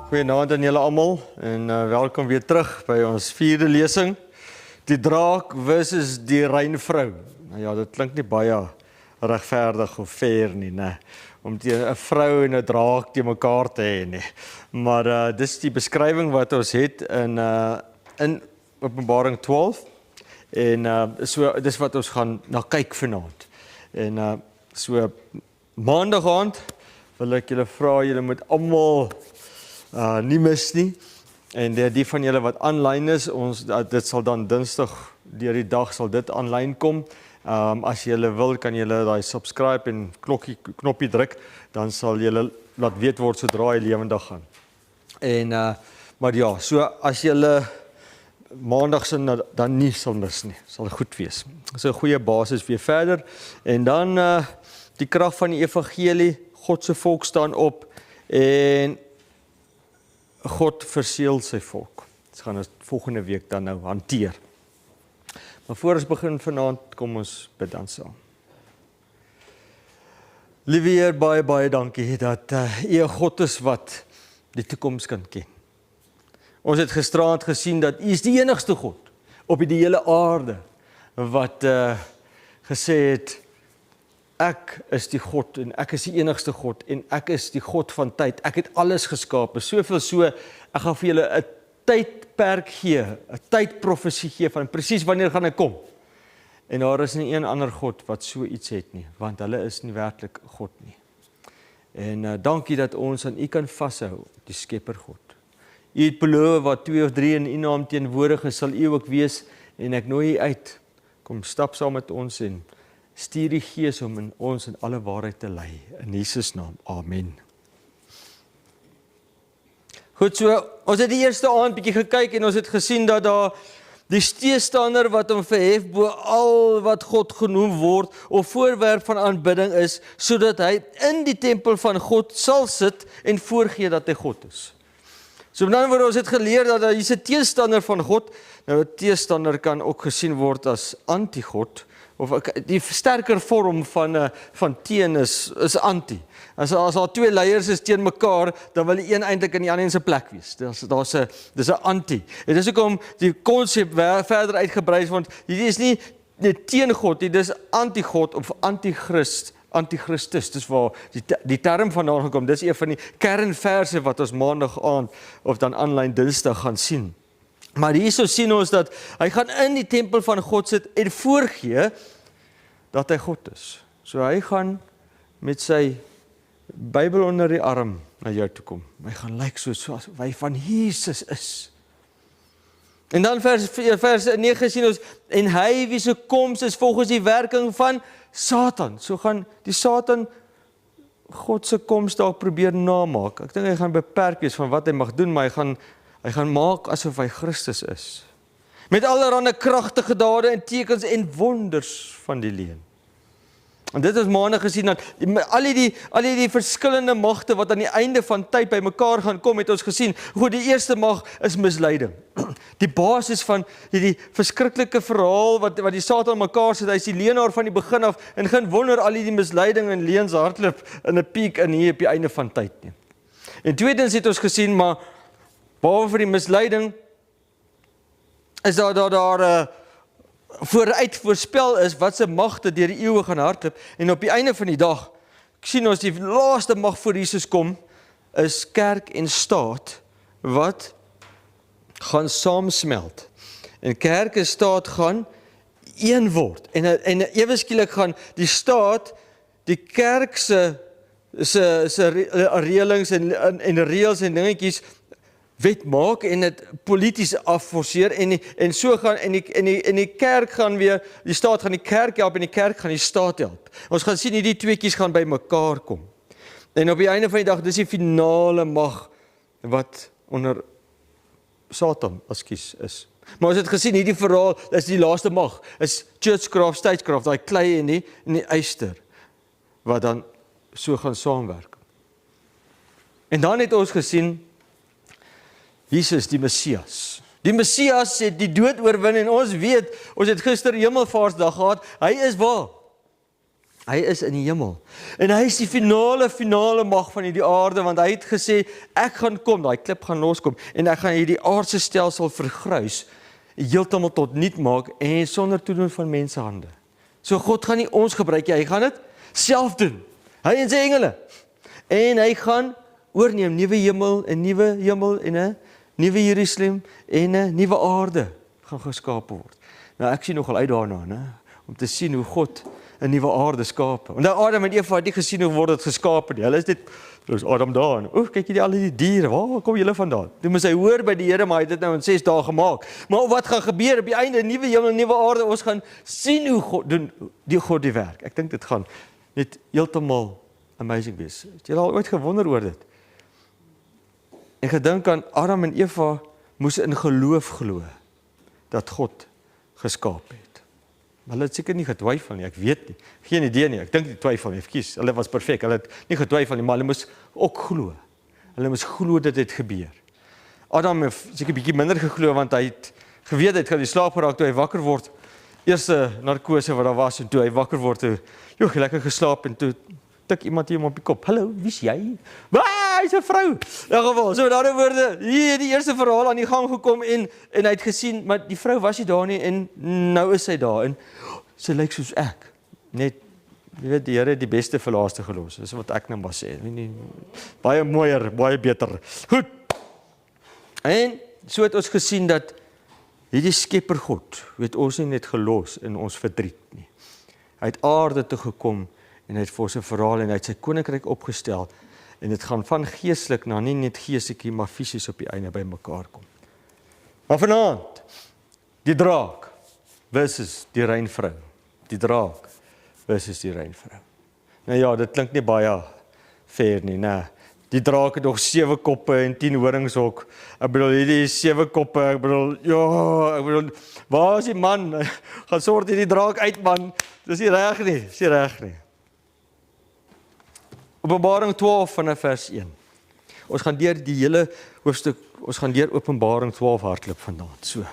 Goeienaand aan julle almal en welkom weer terug by ons 4de lesing. Die draak versus die reinvrou. Nou ja, dit klink nie baie regverdig of fair nie, né? Om 'n vrou en 'n draak te mekaar te hê nie. Maar dis die beskrywing wat ons het in Openbaring 12 en so dis wat ons gaan na kyk vanaand. En so maandag aand wil ek julle vra, julle moet almal nie mis nie, en die van julle wat online is, dit sal dan Dinsdag deur die dag sal dit aanlyn kom. As julle wil, kan julle daai subscribe en knoppie druk, dan sal julle laat weet word sodra hy lewendig gaan. Maar ja, so as julle maandag se dan nie sal mis nie, sal goed wees. Dis 'n goeie basis weer verder, en dan die krag van die evangelie, God se volk staan op, en God verseël sy volk. Dit gaan ons volgende week dan nou hanteer. Maar voor ons begin vanaand, kom ons bid dan saam. Liewe Heer, baie dankie dat U 'n God is wat die toekoms kan ken. Ons het gisteraand gesien dat U is die enigste God op die hele aarde wat gesê het, ek is die God en ek is die enigste God en ek is die God van tyd. Ek het alles geskape, soveel so, ek gaan vir julle 'n tydperk gee, 'n tydprofesie gee van presies wanneer gaan ek kom. En daar is nie een ander God wat so iets het nie, want hulle is nie werklik God nie. En dankie dat ons aan U kan vashou, die Skepper God. U het beloof wat 2 of 3 in U naam teenwoordig is, sal U ook wees, en ek nooi U uit, kom stap saam met ons en stuur die Gees om in ons in alle waarheid te lei. In Jesus naam, amen. Goed, so, ons het die eerste aand bietjie gekyk en ons het gesien dat daar die teestander wat hom verhef bo al wat God genoem word of voorwerp van aanbidding is, sodat hy in die tempel van God sal sit en voorgee dat hy God is. So met ander woorde, ons het geleer dat hy is 'n teestander van God. Nou 'n teestander kan ook gesien word as anti-God, of die sterker vorm van teen is anti. As daar 2 leiers is teen mekaar, dan wil die een eintlik in die ander se plek wees. Dis 'n anti. En dis hoekom die konsep verder uitgebrei is, want dit is nie teen God nie, dis anti-God of anti-Christus. Dis waar die term vandaan gekom. Dis een van die kernverse wat ons maandag aand of dan aanlyn Dinsdag gaan sien. Maar hierso sien ons dat hy gaan in die tempel van God sit en voorgee dat hy God is. So hy gaan met sy Bybel onder die arm na jou toe kom. Hy gaan lyk soos hy van Jesus is. En dan vers 9 sien ons, en hy wie se koms is volgens die werking van Satan. So gaan die Satan God se koms dalk probeer namaak. Ek dink hy gaan beperk wees van wat hy mag doen, maar hy gaan maak asof hy Christus is. Met allerlei kragtige dade en tekens en wonders van die leuen. En dit is maandag gesien dat al die verskillende magte wat aan die einde van tyd by mekaar gaan kom, het ons gesien. Goed, die eerste mag is misleiding. Die basis van die verskriklike verhaal wat die Satan mekaar sit, hy is die leenaar van die begin af, en geen wonder al die misleiding en leuns hardloop in 'n piek in hier op die einde van tyd nie. En tweedens het ons gesien, maar behalwe vir die misleiding, is daar vooruit voorspel is wat se magte deur die eeue gaan hardloop, en op die einde van die dag sien ons die laaste mag voor Jesus kom, is kerk en staat wat gaan saamsmelt. En kerk en staat gaan een word. En ewe skielik gaan die staat die kerk se reëlings en reëls en dingetjies wet maak en dit polities afforceer, en so gaan en die kerk gaan weer, die staat gaan die kerk help en die kerk gaan die staat help. Ons gaan sien hierdie tweeetjies gaan by mekaar kom. En op die einde van die dag, dis die finale mag wat onder Satan is. Maar ons het gesien hierdie verhaal is die laaste mag, is churchcraft, statecraft, daai klei en die yster wat dan so gaan saamwerk. En dan het ons gesien Jesus, die Messias. Die Messias het die dood oorwin, en ons weet, ons het gister Hemelvaartsdag gehad, hy is waar. Hy is in die hemel. En hy is die finale mag van hierdie aarde, want hy het gesê, ek gaan kom, daai klip gaan loskom, en ek gaan hierdie aardse stelsel vergruis, heeltemal tot niet maak, en sonder toedoen van menshande. So God gaan nie ons gebruik, hy gaan dit self doen. Hy en sy engele. En hy gaan oorneem, nuwe hemel en 'n nuwe Jerusalem en 'n nuwe aarde gaan geskape word. Nou ek sien nogal uit daarna, né, om te sien hoe God 'n nuwe aarde skape. Want Adam en Eva het nie gesien hoe word dit geskape nie. Hulle is dit, dis Adam daar en kyk jy al die diere, waar kom julle vandaan? Toe moes hy hoor by die Here, maar hy het dit nou in 6 dae gemaak. Maar wat gaan gebeur op die einde, nuwe hemel, nuwe aarde, ons gaan sien hoe God doen die werk. Ek dink dit gaan net heeltemal amazing wees. Het jy al ooit gewonder oor dit? En gedink aan Adam en Eva moes in geloof glo dat God geskaap het. Maar hulle het seker nie getwyfel nie, ek weet nie. Geen idee nie, ek dink nie twyfel nie, verkies. Hulle was perfek, hulle het nie getwyfel nie, maar hulle moes ook glo. Hulle moes glo dat dit gebeur. Adam het seker bietjie minder geglo, want hy het geweet hy het gaan die slaap geraak toe hy wakker word. Eerste narkose wat daar was, en toe hy wakker word, toe, lekker geslaap, en toe tik iemand hom op die kop. Hallo, wie's jy? Hy's 'n vrou. In geval, so met ander woorde, hier die eerste verhaal aan die gang gekom en hy het gesien, maar die vrou was nie daar nie en nou is sy daar en sy lyk soos ek. Net, jy weet, die Here het die beste vir laaste gelos. Dis wat ek nou maar sê. Baie mooier, baie beter. Goed. En so het ons gesien dat hierdie skepper God, weet ons nie net gelos in ons verdriet nie. Hy het aarde toe gekom en hy het vir ons 'n verhaal en hy het sy koninkryk opgestel en dit gaan van geestelik na nie net geestelike maar fisies op die einde by mekaar kom. Maar vanaand die draak versus die reinvrou. Die draak versus die reinvrou. Nou ja, dit klink nie baie fair nie, né? Die draak het nog 7 koppe en 10 horings ook. Ek bedoel hierdie 7 koppe, ek bedoel waar is die man? Gaan sort hierdie draak uit man. Dis nie reg nie, dis nie reg nie. Openbaring 12 vanaf vers 1. Ons gaan deur die hele hoofstuk, ons gaan deur Openbaring 12 hardloop vanaand, so.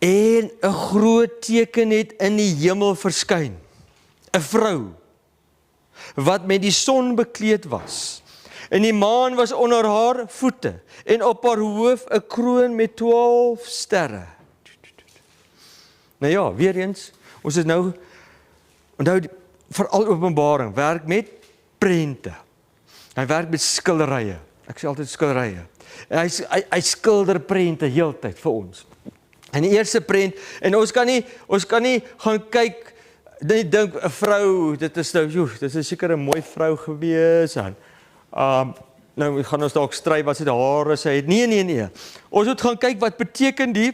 En 'n groot teken het in die hemel verskyn. 'n Vrou wat met die son bekleed was. En die maan was onder haar voete en op haar hoof 'n kroon met 12 sterre. Nou ja, weer eens, ons is nou onthou veral Openbaring werk met prente. Hy werk met skilderye. Ek sê altyd skilderye. Hy skilder prente heeltyd vir ons. En die eerste prent, en ons kan nie gaan kyk, net dink 'n vrou, dit is nou, dit is seker 'n mooi vrou gewees en nou gaan ons dalk stry wat sy hare sy het. Nee. Ons moet gaan kyk wat beteken die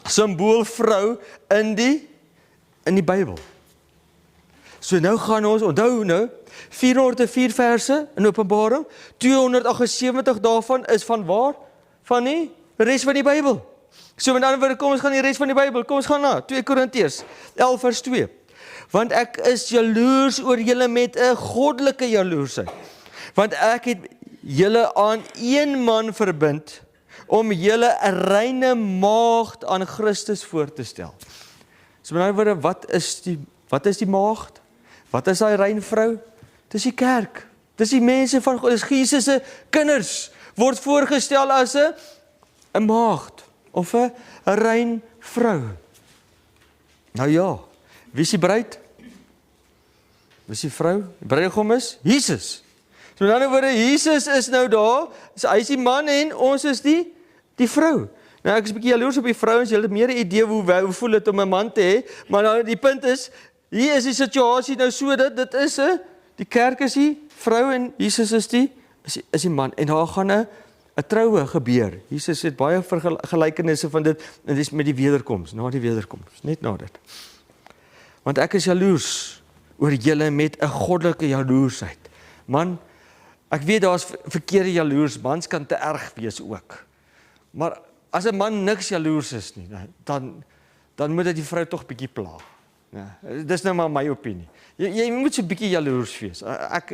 simbool vrou in die Bybel. So nou gaan ons, onthou nou, 404 verse in Openbaring, 278 daarvan is van waar? Van die res van die Bybel. So met ander woorde, kom ons gaan die res van die Bybel, kom ons gaan na 2 Korintiërs 11 vers 2. Want ek is jaloers oor julle met 'n goddelike jaloersheid. Want ek het julle aan een man verbind om julle 'n reine maagd aan Christus voor te stel. So met ander woorde, wat is die maagd? Wat is daai rein vrou? Dis die kerk. Dis die mense van God, dis Jesus se kinders word voorgestel as 'n maagd of 'n rein vrou. Nou ja, wie is die bruid? Wie is die vrou? Die bruidegom is Jesus. So met ander woorde, Jesus is nou daar, hy is die man en ons is die vrou. Nou ek is 'n bietjie jaloers op die vrouens, julle het meer 'n idee hoe voel dit om 'n man te hê, maar nou die punt is, hier is die situasie nou so dat dit is die kerk is die vrou en Jesus is die man en daar gaan 'n troue gebeur. Jesus het baie gelykenisse van dit en dis met die wederkoms, na die wederkoms, net na dit. Want ek is jaloers oor julle met 'n goddelike jaloersheid. Man, ek weet daar's verkeerde jaloers, mans kan te erg wees ook. Maar as 'n man niks jaloers is nie, dan moet dit die vrou tog bietjie pla. Ja, dis nou maar my opinie. Jy moet so 'n bietjie jaloers wees.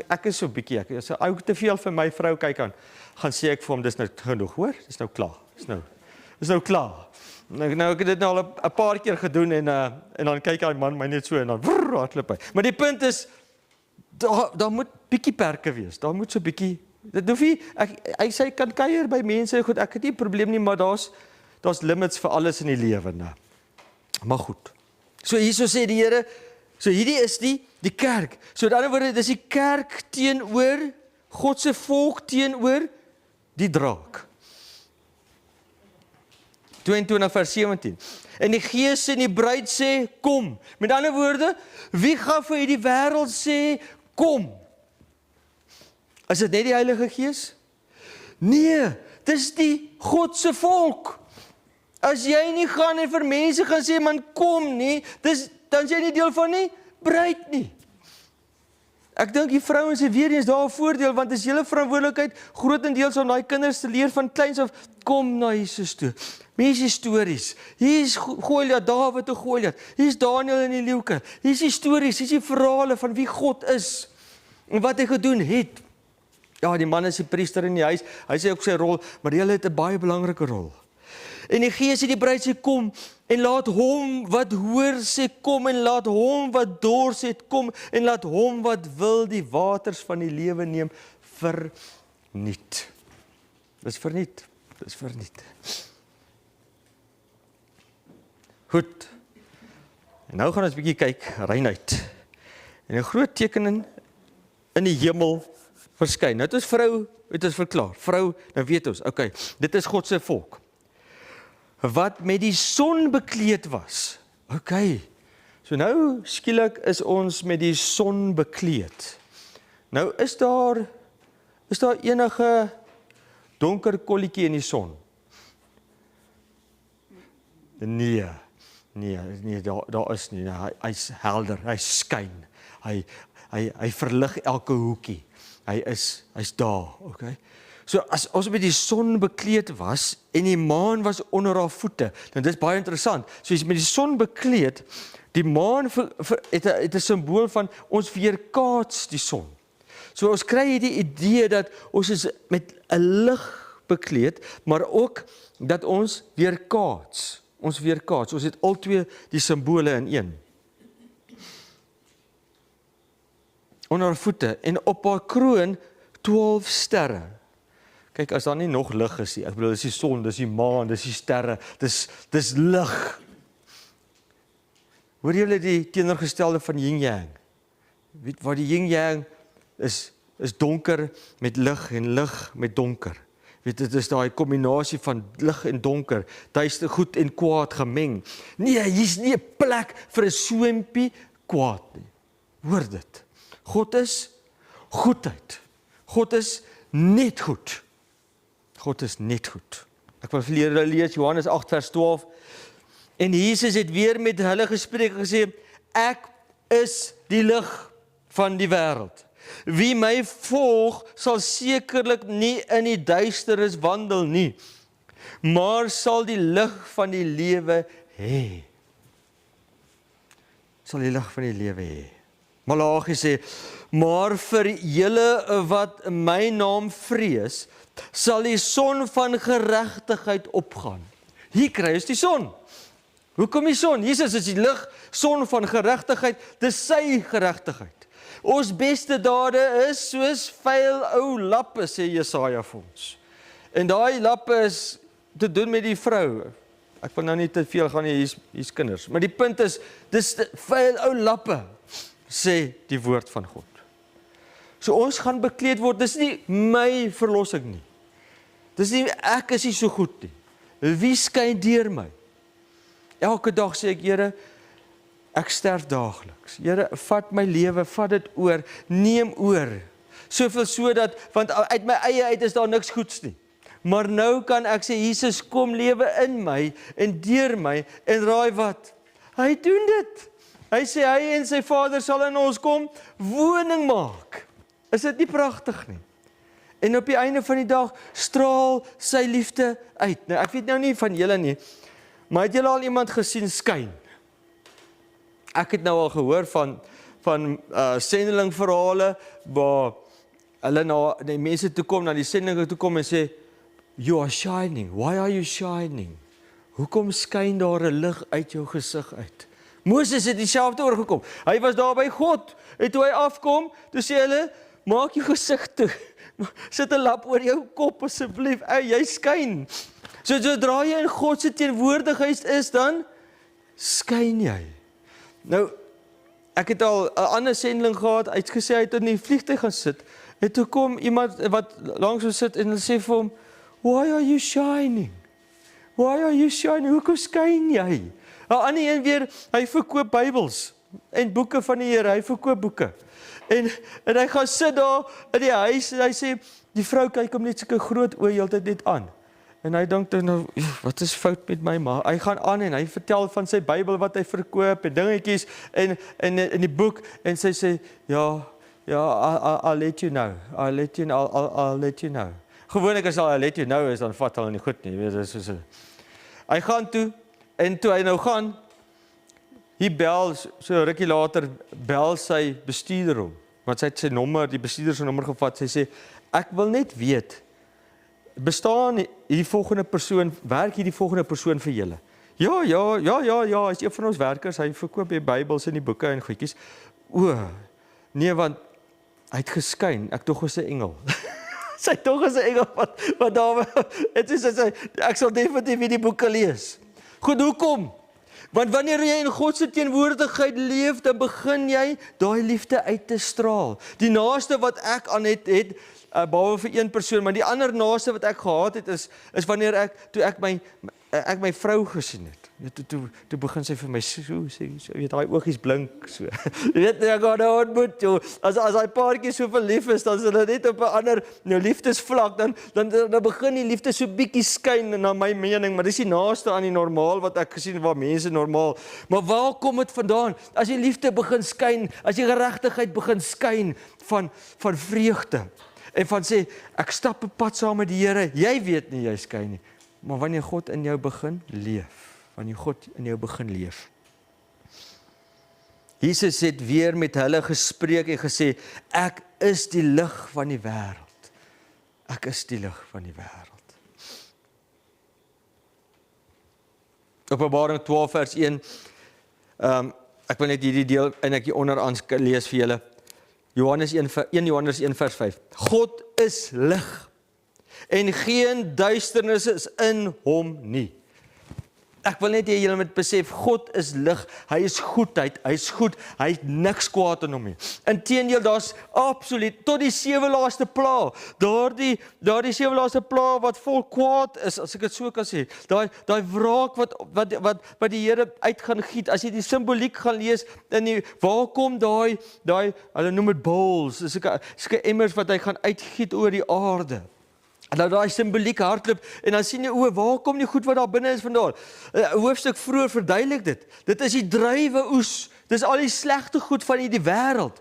Ek is so 'n bietjie, as hy te veel vir my vrou kyk aan, gaan sê ek vir hom dis nou genoeg, hoor? Dis nou klaar. Dis nou klaar. Nou ek het dit nou al 'n paar keer gedoen en dan kyk hy man my net so en dan hardloop hy. Maar die punt is daar moet bietjie perke wees. Daar moet so bietjie dit hoef nie hy sê kan kuier by mense goed. Ek het nie 'n probleem nie, maar daar's limits vir alles in die lewe, né? Maar goed. So hierso sê die Here, so hierdie is die kerk. So in ander woorde, dis die kerk teenoor God se volk teenoor die draak. 22 vers 17. En die Gees en die bruid sê, kom. Met ander woorde, wie gaan vir hierdie wêreld sê, kom? Is dit net die Heilige Gees? Nee, dis die God se volk. As jy nie gaan en vir mense gaan sê, man kom nie, dan is jy nie deel van die bruid nie. Ek dink die vrouens het weer eens daar 'n voordeel, want dit is julle verantwoordelikheid grootendeels om daai kinders te leer van kleins af, kom na Jesus toe. Mense stories. Hier is Goliat, Dawid en Goliat. Hier is Daniël en die leeuke. Hier is die stories, hier is die verhale van wie God is en wat hy gedoen het. Ja, die man is die priester in die huis. Hy sê ook sy rol, maar hy het 'n baie belangrike rol. En die Gees en die bruid sê kom en laat hom wat hoor sê kom en laat hom wat dors het kom en laat hom wat wil die waters van die lewe neem verniet. Dis verniet. Dis verniet. Goed. En nou gaan ons 'n bietjie kyk reinuit. En 'n groot teken in die hemel verskyn. Nou het ons vrou, het ons verklaar. Vrou, nou weet ons, okay, dit is God se volk. Wat met die son bekleed was. Okay. So nou skielik is ons met die son bekleed. Nou is daar enige donker kolletjie in die son? Nee, daar is nie. Hy's helder, hy skyn. Hy verlig elke hoekie. Hy's daar, okay? So as ons met die son bekleed was en die maan was onder haar voete, dan dis baie interessant. So as met die son bekleed, die maan het 'n simbool van ons weerkaats die son. So ons kry hierdie idee dat ons is met 'n lig bekleed, maar ook dat ons weerkaats. Ons het albei die simbole in een. Onder haar voete en op haar kroon 12 sterre. Kyk, as daar nie nog lig is nie, ek bedoel, dis die son, dis die maan, dis die sterre, dis lig. Hoor julle die teenoorgestelde van yin-yang? Weet waar die yin-yang is donker met lig en lig met donker. Weet, dit is daai kombinasie van lig en donker, duister goed en kwaad gemeng. Nee, hier's nie 'n plek vir 'n swempie kwaad nie. Hoor dit. God is goedheid. God is net goed. God is net goed. Ek wil vir julle lees Johannes 8 vers 12. En Jesus het weer met hulle gespreek en gesê, ek is die lig van die wêreld. Wie my volg, sal sekerlik nie in die duisternis wandel nie, maar sal die lig van die lewe hê. Sal die lig van die lewe hê. Malagi sê, maar vir julle wat my naam vrees, sal die son van geregtigheid opgaan. Hier kry ons die son. Hoekom die son? Jesus is die lig, son van geregtigheid, dis sy geregtigheid. Ons beste dade is soos vuil ou lappe, sê Jesaja vir ons. En daai lappe is te doen met die vrou. Ek wil nou nie te veel gaan nie, hier's kinders. Maar die punt is, dis vuil ou lappe, sê die woord van God. So ons gaan bekleed word, dis nie my verlossing nie. Dis nie, ek is nie so goed nie. Wie skyn deur my? Elke dag sê ek, Here, ek sterf daagliks. Here, vat my lewe, vat dit oor, neem oor. Soveel sodat, want uit my eie uit is daar niks goeds nie. Maar nou kan ek sê, Jesus, kom lewe in my en deur my en raai wat? Hy doen dit. Hy sê, hy en sy Vader sal in ons kom woning maak. Is dit nie pragtig nie? En op die einde van die dag straal sy liefde uit. Nou, ek weet nou nie van julle nie, maar het julle al iemand gesien skyn? Ek het nou al gehoor van sendelingverhale, waar hulle na die mense toe kom, na die sendelinge toe kom en sê, you are shining, why are you shining? hoekom skyn daar 'n lig uit jou gesig uit? Moses het dieselfde oorgekom. Hy was daar by God, en toe hy afkom, toe sê hulle, maak jou gesig toe, sit 'n lap oor jou kop asseblief, jy skyn. So sodra jy in God se teenwoordigheid is, dan skyn jy. Nou, ek het al 'n ander sendeling gehad, hy het gesê hy het in die vliegtuig gaan sit, en toe kom iemand wat langs hom sit en hulle sê vir hom, why are you shining? Why are you shining? Hoekom skyn jy? 'n ander een weer, hy verkoop Bybels en boeke van die Here, hy verkoop boeke. En hy gaan sit daar in die huis en hy sê, die vrou kyk hom net sulke groot oë heeltyd net aan. En hy dink nou, wat is fout met my ma? Hy gaan aan en hy vertel van sy Bybel wat hy verkoop en dingetjies en in die boek en sy sê, ja, I'll let you know. I'll let you know. Gewoonlik as I'll let you know is, dan vat hulle nie goed nie. Weet jy, so. Hy gaan toe, en toe hy nou gaan, hy bel, so rukkie later, bel sy bestuurder hom, want sy het sy nommer, die bestuurder sy nommer gevat, sy sê, ek wil net weet, bestaan hierdie volgende persoon, werk hierdie volgende persoon vir julle? Ja, hy is een van ons werkers, hy verkoop die Bybels en die boeke en goedjies. Nee, want hy het geskyn, ek tog is 'n engel. Sy tog is 'n engel, wat daar, en toe sê, ek sal definitief die boeke lees. Goed, hoekom? Want wanneer jy in God se teenwoordigheid leef, dan begin jy daai liefde uit te straal. Die naaste wat ek aan het behalwe vir een persoon, maar die ander naaste wat ek gehad het, is wanneer toe ek my vrou gesien het. Toe begin sy vir my so, weet, daai oogies blink so. Jy weet, ek gaan nou ontmoet, as daai paartjie so verlief is, dan is hulle net op 'n ander liefdesvlak, dan begin die liefde so bietjie skyn, na my mening, maar dis die naaste aan die normaal wat ek gesien waar mense normaal. Maar waar kom dit vandaan? As die liefde begin skyn, as die geregtigheid begin skyn van vreugde, en van sê, ek stap 'n pad saam met die Here, jy weet nie jy skyn nie, maar wanneer God in jou begin leef, Jesus het weer met hulle gespreek en gesê, ek is die lig van die wêreld. Ek is die lig van die wêreld. Openbaring 12 vers 1, ek wil net hierdie deel eintlik hier onderaan lees vir julle. 1 Johannes 1 vers 5. God is lig en geen duisternis is in hom nie. Ek wil net hê julle moet besef, God is lig, hy is goedheid, hy is goed, hy het niks kwaad in hom nie. Inteendeel, daar's absoluut, tot die 7 laaste pla, daardie 7 laaste pla wat vol kwaad is, as ek dit so kan sê, daai wraak wat die Here uit gaan giet, as jy die simboliek gaan lees, waar kom daai, hulle noem dit bowls, sulke emmers wat hy gaan uitgiet oor die aarde. En nou daai simboliek hardloop, en dan sien jy, waar kom die goed wat daar binne is vandaan? Hoofstuk vroeër verduidelik dit. Dit is die druiwe oes. Dis al die slegte goed van hierdie wêreld.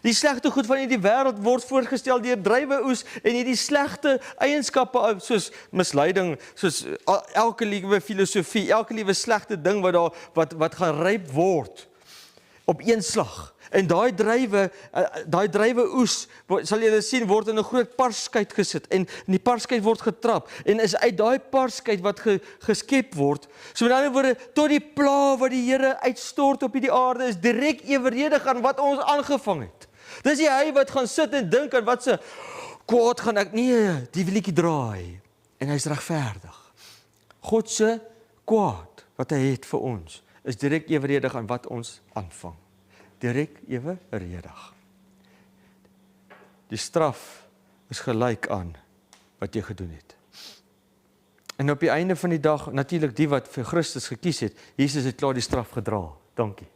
Die slegte goed van hierdie wêreld word voorgestel deur druiwe oes, en hierdie slegte eienskappe, soos misleiding, soos elke liewe filosofie, elke liewe slegte ding wat gaan ryp word op een slag. En daai druiwe oes, sal julle sien, word in 'n groot parskuit gesit, en die parskuit word getrap, en is uit daai parskuit wat geskep word, so met ander woorde, tot die pla wat die Here uitstort op hierdie aarde, is direk evenredig aan wat ons aangevang het. Dis nie hy wat gaan sit en dink aan wat se kwaad gaan ek, nee, die wieletjie draai, en hy's regverdig. God se kwaad, wat hy het vir ons, is direk evenredig aan wat ons aanvang. Direk evenredig. Die straf is gelyk aan wat jy gedoen het. En op die einde van die dag, natuurlik die wat vir Christus gekies het, Jesus het klaar die straf gedra. Dankie.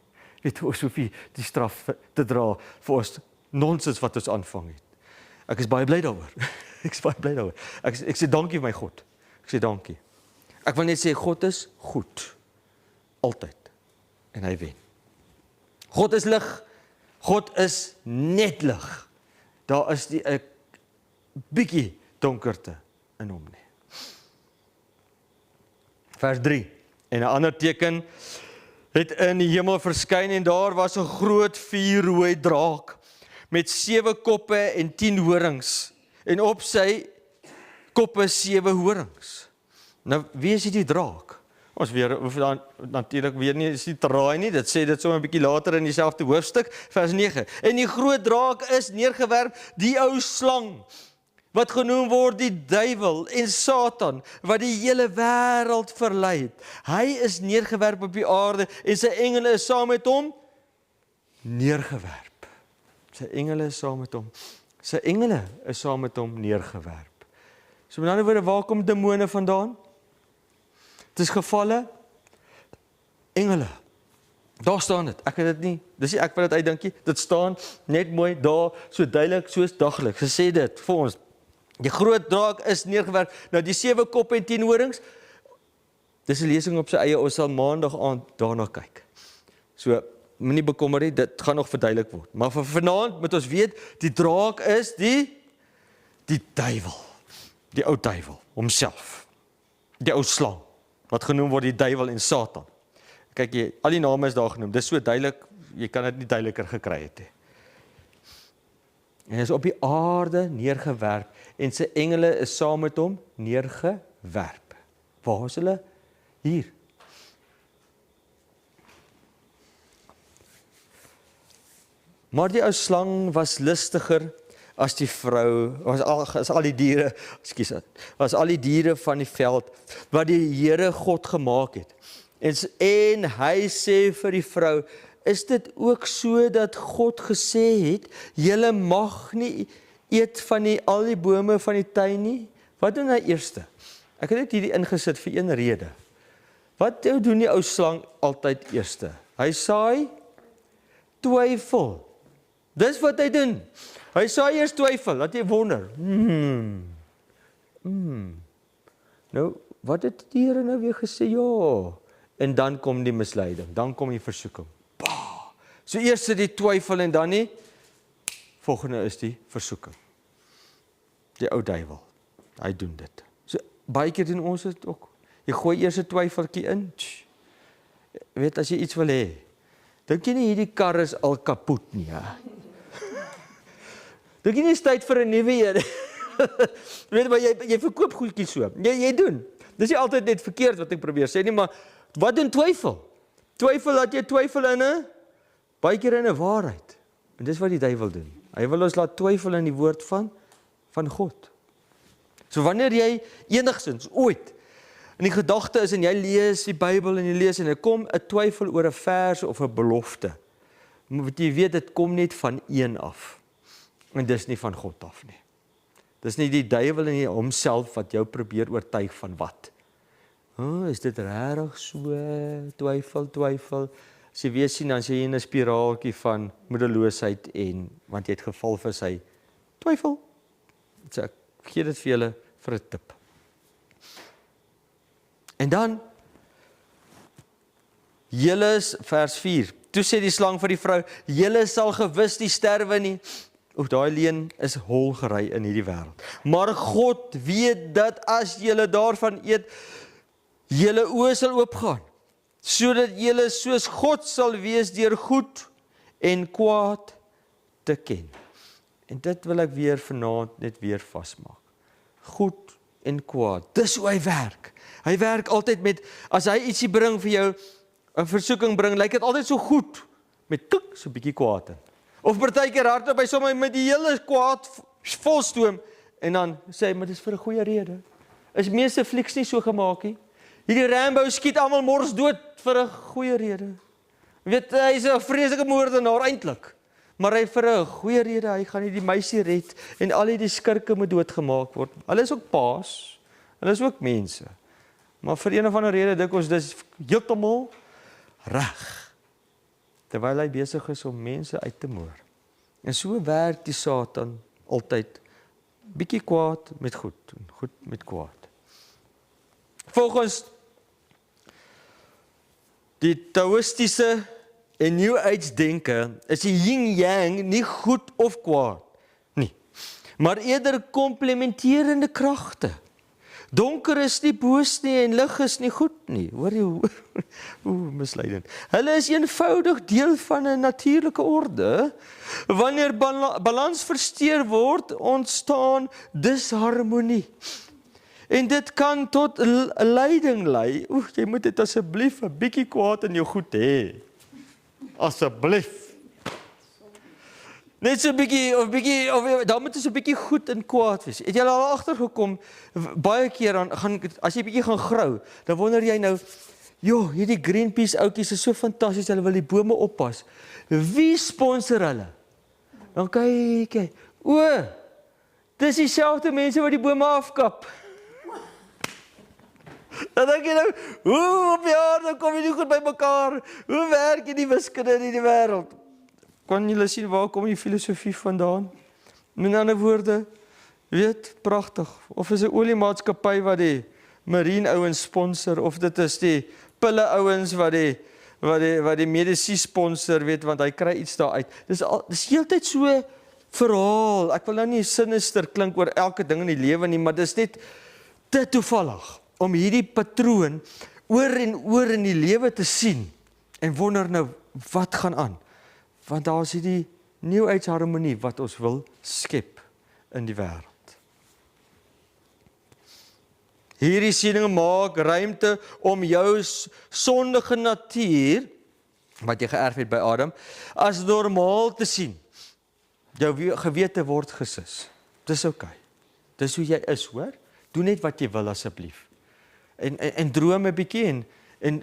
Weet ons hoef nie die straf te dra vir ons nonsens wat ons aanvang het. Ek is baie bly daaroor. Ek sê dankie my God. Ek sê dankie. Ek wil net sê God is goed. Altyd. En hy wen. God is lig, God is net lig. Daar is die 'n bietjie donkerte in hom nie. Vers 3. En 'n ander teken het in die hemel verskyn, en daar was 'n groot vuurrooi draak met 7 koppe en 10 horings, en op sy koppe 7 horings. Nou, wie is die draak? Ons hoef dan natuurlik weer nie, is nie te raai nie, dit sê dit sommer 'n bietjie later in dieselfde hoofstuk, vers 9. En die groot draak is neergewerp, die ou slang, wat genoem word die duiwel en Satan, wat die hele wêreld verlei het. Hy is neergewerp op die aarde en sy engele is saam met hom neergewerp. Sy engele is saam met hom. Sy engele is saam met hom neergewerp. So met ander woorde, waar kom demone vandaan? Het is gevalle engele. Daar staan dit. Ek het dit nie. Dis nie ek wat dit uitdink nie. Dit staan net mooi daar, so duidelik soos daglik. Sy sê dit vir ons. Die groot draak is neergewerp. Nou die 7 koppe en 10 horings. Dis 'n lesing op sy eie. Ons sal maandag aand daarna kyk. So moenie bekommer nie, dit gaan nog verduidelik word. Maar vir vanaand moet ons weet, die draak is die duiwel. Die ou duiwel homself. Die ou slang wat genoem word die duiwel en Satan. Kyk jy, al die name is daar genoem. Dis so duidelik, jy kan dit nie duideliker gekry het nie. En hy is op die aarde neergewerp en sy engele is saam met hom neergewerp. Waar is hulle? Hier. Maar die ou slang was listiger as die vrou, as al die diere, was al die diere van die veld, wat die Here God gemaak het. En hy sê vir die vrou, is dit ook so dat God gesê het, julle mag nie eet van al die bome van die tuin nie? Wat doen hy eerste? Ek het net hierdie ingesit vir een rede. Wat doen die ou slang altyd eerste? Hy saai twyfel. Dis wat hy doen. Hy saai eers twyfel, laat jy wonder. Nou, wat het die Here nou weer gesê? Ja. En dan kom die misleiding, dan kom die versoeking. Bah! So eers is die twyfel en dan nie, volgende is die versoeking. Die ou duiwel, hy doen dit. So baie keer doen ons dit ook. Jy gooi eers 'n twyfeltjie in. Weet, as jy iets wil hê, dink jy nie hierdie kar is al kapot nie, ja? Dink jy nie is tyd vir 'n nuwe een? Weet maar, jy verkoop goedjies so. Jy doen. Dis nie altyd net verkeerd wat ek probeer sê nie, maar wat doen twyfel? Twyfel, laat jy twyfel in baie keer in 'n waarheid. En dis wat die duiwel doen. Hy wil ons laat twyfel in die woord van God. So wanneer jy enigsins ooit in die gedagte is en jy lees die Bybel en jy lees en er kom 'n twyfel oor 'n vers of 'n belofte, moet jy weet dit kom net van een af. En dis nie van God af nie. Dis nie die duiwel in homself wat jou probeer oortuig van wat. Is dit regtig so? Twyfel. As jy weer sien, dan sê jy in 'n spiraaltjie van moedeloosheid want jy het geval vir sy twyfel. So ek gee dit vir julle vir 'n tip. En dan, julle vers 4, toe sê die slang vir die vrou, julle sal gewis nie sterwe nie. Daai leen is hol gery in hierdie wêreld. Maar God weet dat as julle daarvan eet, julle oë sal oopgaan, sodat julle soos God sal wees deur goed en kwaad te ken. En dit wil ek weer vanaand net weer vasmaak. Goed en kwaad, dis hoe hy werk. Hy werk altyd met, as hy ietsie bring vir jou, 'n versoeking bring, lyk dit altyd so goed, met klik, so 'n bietjie kwaad in. Of partykeer hardop by sommer met die hele kwaad volstoom, en dan sê hy, maar dis vir 'n goeie rede. Is meeste flieks nie so gemaak nie. Hierdie Rambo skiet almal mors dood vir 'n goeie rede. Weet, hy is 'n vreeslike moordenaar eintlik, maar hy vir 'n goeie rede, hy gaan die meisie red, en al die skurke moet doodgemaak word. Hulle is ook paas, hulle is ook mense. Maar vir een of ander rede dink ons dis heeltemal reg. Terwyl hy besig is om mense uit te moor. En so werk die Satan altyd, bietjie kwaad met goed, en goed met kwaad. Volgens die Taoïstiese en New Age denke, is die yin-yang nie goed of kwaad nie, maar eerder komplementerende kragte. Donker is nie boos nie en lig is nie goed nie. Hoor jy hoe misleidend. Hulle is eenvoudig deel van 'n natuurlike orde. Wanneer balans versteur word, ontstaan disharmonie. En dit kan tot lyding lei. Jy moet dit asseblief 'n bietjie kwaad in jou goed hê. Asseblief. Net so 'n bietjie of daar moet so 'n bietjie goed en kwaad wees. Het jy al agtergekom baie keer dan gaan as jy bietjie gaan grou, dan wonder jy nou, hierdie Greenpeace ouetjies is so fantasties, hulle wil die bome oppas. Wie sponsor hulle? Dan kyk jy, dis dieselfde mense wat die bome afkap. Dan dink jy nou, hoe op die aarde kom jy nie goed by mekaar? Hoe werk jy die wiskunde in die wêreld? Kan julle sien waar kom die filosofie vandaan? Met ander woorde, pragtig. Of is 'n oliemaatskappy wat die marine ouens sponsor, of dit is die pille ouens wat die medisyne sponsor, want hy kry iets daar uit. Dis heeltyd so verhaal. Ek wil nou nie sinister klink oor elke ding in die lewe nie, maar dis net te toevallig om hierdie patroon oor en oor in die lewe te sien en wonder nou, wat gaan aan? Want daar is hierdie New Age harmonie wat ons wil skep in die wêreld. Hierdie siening maak ruimte om jou sondige natuur, wat jy geërf het by Adam, as normaal te sien. Jou gewete word gesus. Dis oukei. Dis hoe jy is, hoor. Doe net wat jy wil asseblief. En droom 'n bietjie en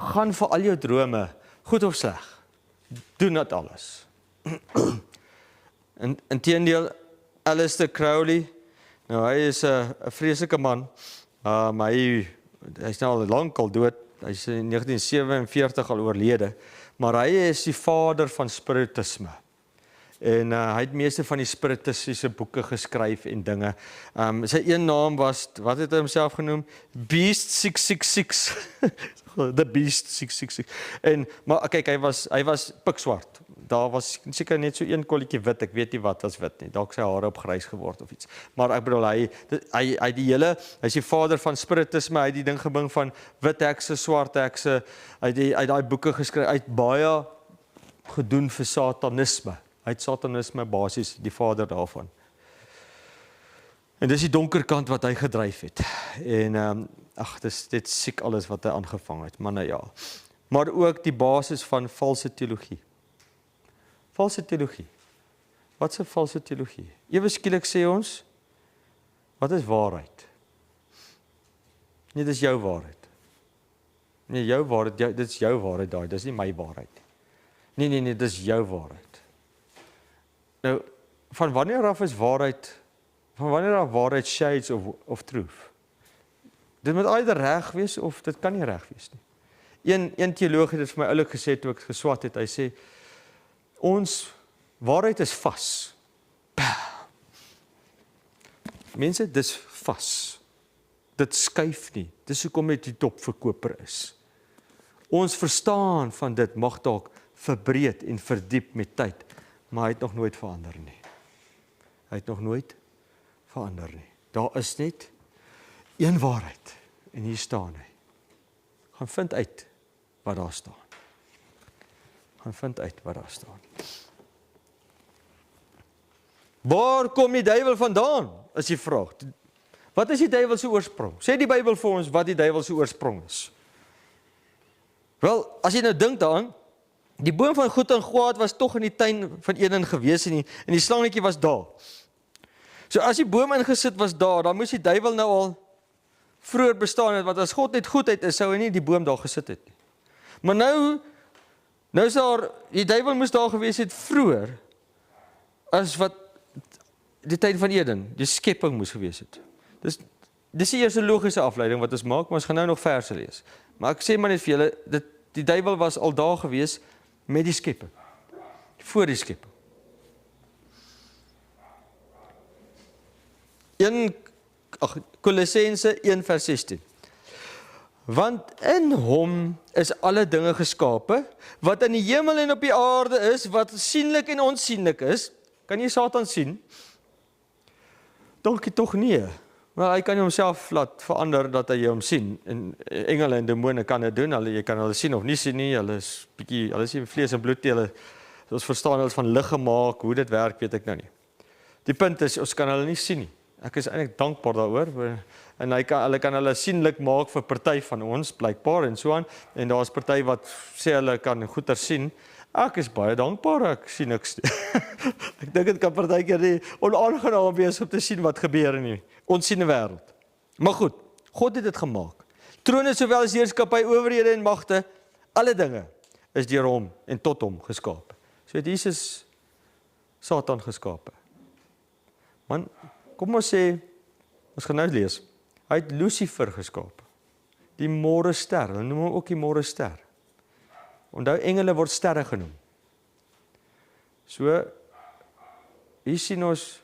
gaan vir al jou drome, goed of sleg. Doen dit alles. Inteendeel, Aleister Crowley, nou hy is 'n vreeslike man, maar hy is nou al lank al dood, hy is in 1947 al oorlede, maar hy is die vader van spiritisme. En hy het meeste van die spiritistiese boeke geskryf en dinge. Sy een naam was, wat het hy homself genoem? Beast 666. The Beast 666. Maar kyk, hy was pikswart. Daar was seker net so een kolletjie wit, ek weet nie wat was wit nie. Dalk sy hare op grys geword of iets. Maar ek bedoel, hy is die vader van spiritisme, hy het die ding gebring van wit hekse, swart hekse, hy het daai boeke geskryf, hy het baie gedoen vir satanisme. Hy het satanisme basies die vader daarvan. En dis die donker kant wat hy gedryf het. En dit siek alles wat hy aangevang het, maar nou ja. Maar ook die basis van valse teologie. Valse teologie. Wat is 'n valse teologie? Ewe skielik sê ons, wat is waarheid? Nee, dis jou waarheid. Nee, jou waarheid, dit is jou waarheid daai, dis nie my waarheid nie. Nee, dis jou waarheid. Nou, van wanneer af is waarheid, van wanneer af waarheid shades of truth? Dit moet either reg wees of dit kan nie reg wees nie. Een teoloog het dit vir my oulik gesê toe ek geswat het, hy sê, ons waarheid is vas. Mense, dis vas. Dit skuif nie. Dis hoekom dit die topverkoper is. Ons verstaan van dit mag dalk verbreed en verdiep met tyd, maar hy het nog nooit verander nie. Hy het nog nooit verander nie. Daar is net een waarheid en hier staan hy. Gaan vind uit wat daar staan. Gaan vind uit wat daar staan. Waar kom die duiwel vandaan? Is die vraag. Wat is die duiwel se oorsprong? Sê die Bybel vir ons wat die duiwel se oorsprong is. Wel, as jy nou dink daaraan, die boom van goed en kwaad was tog in die tuin van Eden gewees en die slangetjie was daar. So as die boom ingesit was daar, dan moes die duiwel nou al vroeër bestaan het, want as God net goedheid is, sou hy nie die boom daar gesit het nie. Maar nou is daar, die duiwel moes daar gewees het vroeër, as wat die tyd van Eden, die skepping moes gewees het. Dis die eerste logiese afleiding wat ons maak, maar ons gaan nou nog verse lees. Maar ek sê maar net vir julle, die duiwel was al daar gewees met die skepping, voor die skepping. Kolossense 1 vers 16. Want in hom is alle dinge geskape, wat in die hemel en op die aarde is, wat sienlik en onsienlik is. Kan jy Satan sien? Tog nie. Maar hy kan homself laat verander dat hy hom sien. En engele en demone kan dit doen. Jy kan hulle sien of nie sien nie. Hulle is nie vlees en bloed nie. Ons verstaan hulle van lig gemaak. Hoe dit werk, weet ek nou nie. Die punt is, ons kan hulle nie sien nie. Ek is eintlik dankbaar daaroor. En hulle kan hulle sienlik maak vir party van ons, blykbaar en so aan. En daar's party wat sê hulle kan goeie sien. Ek is baie dankbaar, ek sien niks. Ek dink dit kan partykeer nie onaangenaam wees om te sien wat gebeur in die onsiene wêreld. Maar goed, God het dit gemaak. Trone sowel as heerskappy, owerhede en magte, alle dinge is deur hom en tot hom geskape. So het Jesus Satan geskape. Man, kom ons sê, ons gaan nou lees, hy het Lucifer geskape. Die môre ster, hulle noem hom ook die môre ster. Onthou, engele word sterre genoem. So, hier sien ons,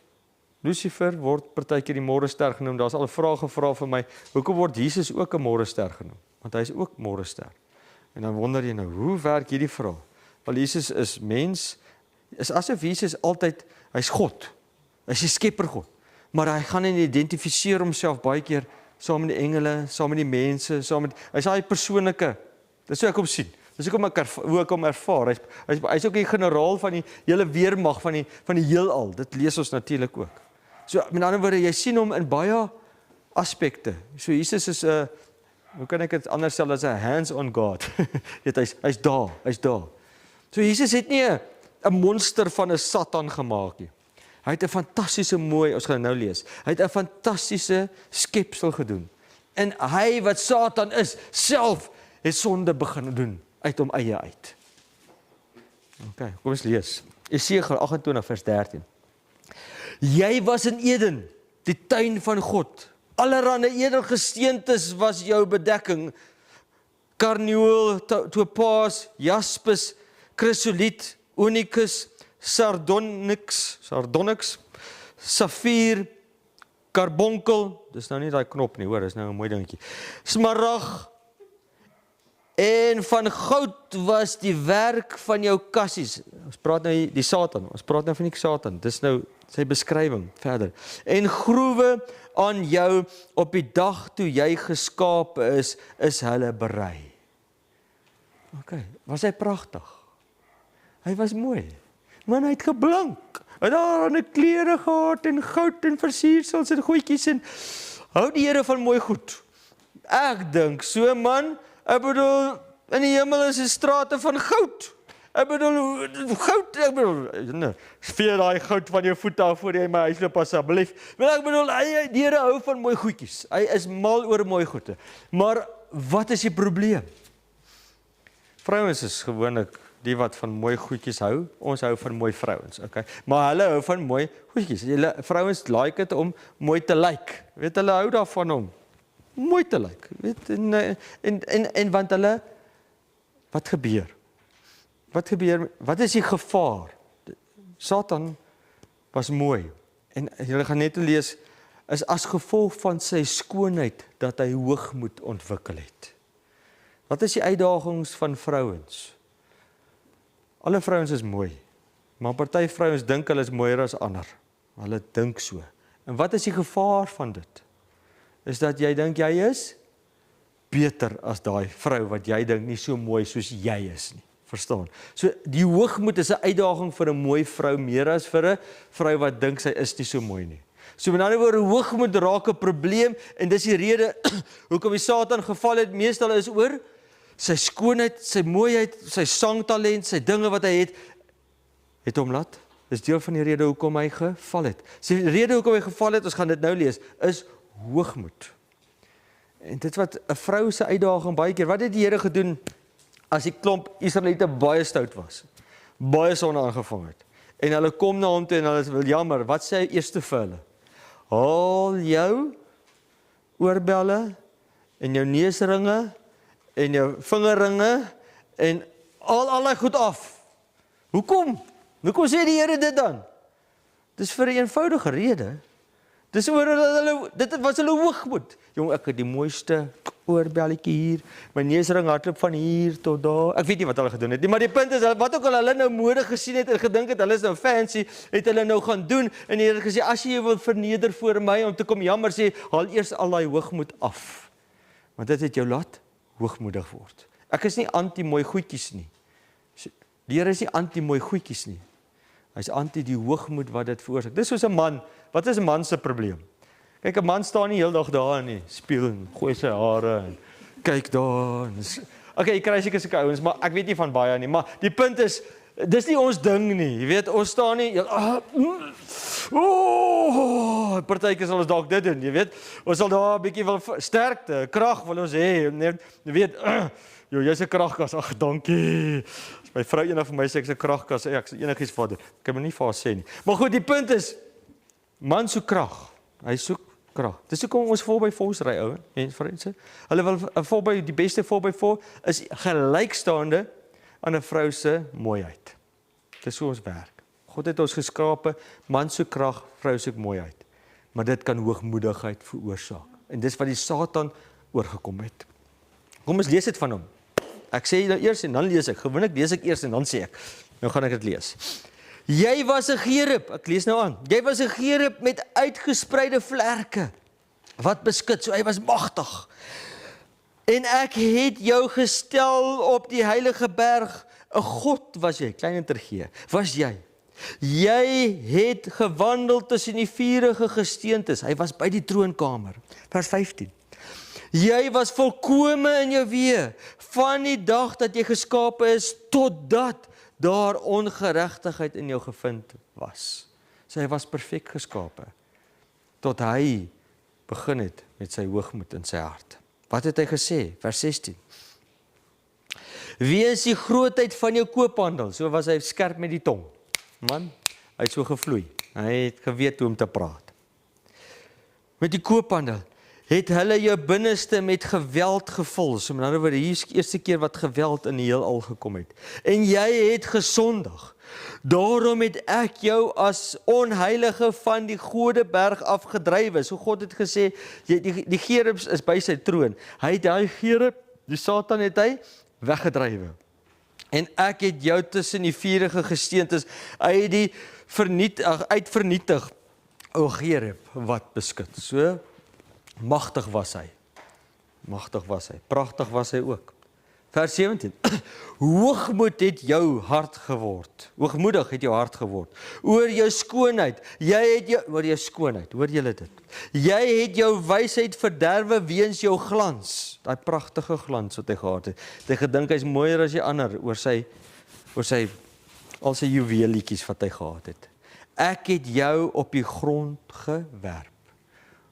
Lucifer word partykeer die môre ster genoem. Daar's al vrae gevra vir my, hoekom word Jesus ook 'n môre ster genoem? Want hy is ook môre ster. En dan wonder jy nou, hoe werk hierdie vraag? Want Jesus is mens, is asof Jesus altyd, hy's God. Hy's die skepper God. Maar hy gaan en identifiseer homself baie keer saam met die engele, saam met die mense, hy's daai persoonlike. Dis hoe ek hom sien. Dis hoe ek hom ervaar. Hy's ook die generaal van die hele weermag van die heelal. Dit lees ons natuurlik ook. So met ander woorde, jy sien hom in baie aspekte. So Jesus is 'n, hoe kan ek dit anders stel as 'n hands-on God? hy's daar. So Jesus het nie 'n monster van 'n Satan gemaak nie. Hy het 'n fantastiese mooi, ons gaan nou lees. Hy het 'n fantastiese skepsel gedoen. En hy wat Satan is, self het sonde begin doen uit hom eie uit. OK, kom ons lees. Esegiel 28 vers 13. Jy was in Eden, die tuin van God. Allerhande edelgesteentes was jou bedekking. Karnieul, topaas, jaspis, chrysoliet, onyx, sardonyx, safier, karbonkel, dis nou nie daai knop nie, hoor, dis nou 'n mooi dingetjie. Smarag, en van goud was die werk van jou kassies. Ons praat nou die Satan, ons praat nou van die Satan, dis nou sy beskrywing verder. En groewe aan jou op die dag toe jy geskape is hulle berei. OK, was hy pragtig? Hy was mooi. Man, hy het geblink. Hy het daar 'n klere gehad en goud en versiersels en goedjies en hou die Here van mooi goed. Ek dink so, man. Ek bedoel, in die hemel is 'n strate van goud. Ek bedoel, goud, veer daai goud van jou voete af voor jy my huis loop asseblief. Maar ek bedoel, die Here hou van mooi goedjies. Hy is mal oor mooi goede. Maar wat is die probleem? Vrouens is gewoonlik die wat van mooi goedjies hou. Ons hou van mooi vrouens, okay? Maar hulle hou van mooi goedjies. Vrouens like dit om mooi te lyk. Weet, hulle hou daarvan om mooi te lyk. Weet, en want hulle, wat gebeur? Wat gebeur? Wat is die gevaar? Satan was mooi. En julle gaan net lees, is as gevolg van sy skoonheid dat hy hoogmoed ontwikkel het. Wat is die uitdagings van vrouens? Alle vrouens is mooi, maar party vrouens dink hulle is mooier as ander. Hulle dink so. En wat is die gevaar van dit? Is dat jy dink jy is beter as daai vrou wat jy dink nie so mooi soos jy is nie. Verstaan? So die hoogmoed is 'n uitdaging vir 'n mooi vrou meer as vir 'n vrou wat dink sy is nie so mooi nie. So met ander woorde, hoogmoed raak 'n probleem en dis die rede hoekom die Satan geval het, meestal is oor sy skoonheid, sy mooiheid, sy sangtalent, sy dinge wat hy het hom laat. Dis deel van die rede hoekom hy geval het. Die rede hoekom hy geval het, ons gaan dit nou lees, is hoogmoed. En dit wat 'n vrou se uitdaging baie keer, wat het die Here gedoen as die klomp Israeliete baie stout was, baie sonde aangevang het, en hulle kom na hom toe en hulle wil jammer, wat sê hy eerste vir hulle? Haal jou oorbelle en jou neusringe en jou vingerringe en al daai goed af. Hoekom? Hoekom sê die Here dit dan? Dis vir 'n eenvoudige rede. Dis oor hulle, dit was hulle hoogmoed. Jong, ek het die mooiste oorbelletjie hier, my neusring hardloop van hier tot daar. Ek weet nie wat hulle gedoen het nie, maar die punt is, wat ook al hulle nou mode gesien het en gedink het, hulle is nou fancy, het hulle nou gaan doen, en die Here gesê, as jy wil verneder voor my, om te kom jammer sê, haal eers al daai hoogmoed af. Want dit het jou laat hoogmoedig word. Ek is nie anti-mooi goedjies nie. Die Here is nie anti-mooi goedjies nie. Hy is anti die hoogmoed wat dit veroorsaak. Dis soos 'n man. Wat is 'n man se probleem? Kyk, 'n man staan nie heel dag daar in die spieël en gooi sy hare en kyk daar. Okay, jy kry seker sulke ouens, maar ek weet nie van baie nie, maar die punt is, dis nie ons ding nie, jy weet, ons staan nie, partykeer sal ons dalk dit doen, jy weet, ons sal daar 'n bietjie wil sterkte, krag wil ons hê, jy weet, jy's 'n kragkas, ag dankie, as my vrou eendag vir my sê ek is 'n kragkas, ek sê enigiets vir haar, ek kan my nie vir haar sê nie, maar goed, die punt is, man soek krag, hy soek krag. Dis hoekom ons 4x4's ry, ou, mense. Hulle wil 'n 4x, die beste 4x4 is gelykstaande aan 'n vrou se mooiheid. Dis hoe ons werk. God het ons geskape, man soek krag, vrou soek mooiheid. Maar dit kan hoogmoedigheid veroorsaak. En dis wat die Satan oorgekom het. Kom ons lees dit van hom. Ek sê nou eers en dan lees ek. Gewoonlik lees ek eers en dan sê ek. Nou gaan ek dit lees. Jy was 'n gerub, ek lees nou aan. Jy was 'n gerub met uitgespreide vlerke wat beskud, so hy was magtig. En ek het jou gestel op die heilige berg. 'n God was jy, klein intergee. Was jy? Jy het gewandel tussen die vurige gesteentes. Hy was by die troonkamer. Vers 15. Jy was volkome in jou weë van die dag dat jy geskape is totdat daar ongeregtigheid in jou gevind was. So hy was perfek geskape tot hy begin het met sy hoogmoed in sy hart. Wat het hy gesê? Vers 16. Weens die grootheid van jou koophandel, so was hy skerp met die tong. Man, hy het so gevloei. Hy het geweet hoe om te praat. Met die koophandel het hulle jou binneste met geweld gevul. So met ander woorde, hier is die eerste keer wat geweld in die heelal gekom het. En jy het gesondig. Daarom het ek jou as onheilige van die Godeberg afgedrywe. So God het gesê, die gerubs is by sy troon. Hy het daai gerub, die Satan het hy weggedrywe. En ek het jou tussen die vurige gesteentes uitvernietig, o gerub wat beskud. So magtig was hy. Magtig was hy. Pragtig was hy ook. Vers 17. Hoogmoed het jou hart geword. Hoogmoedig het jou hart geword. Oor jou skoonheid. Oor jou skoonheid. Hoor julle dit? Jy het jou wysheid verderwe weens jou glans. Daai pragtige glans wat hy gehad het. Hy gedink hy's mooier as die ander oor sy al sy juweelietjies wat hy gehad het. Ek het jou op die grond gewerp.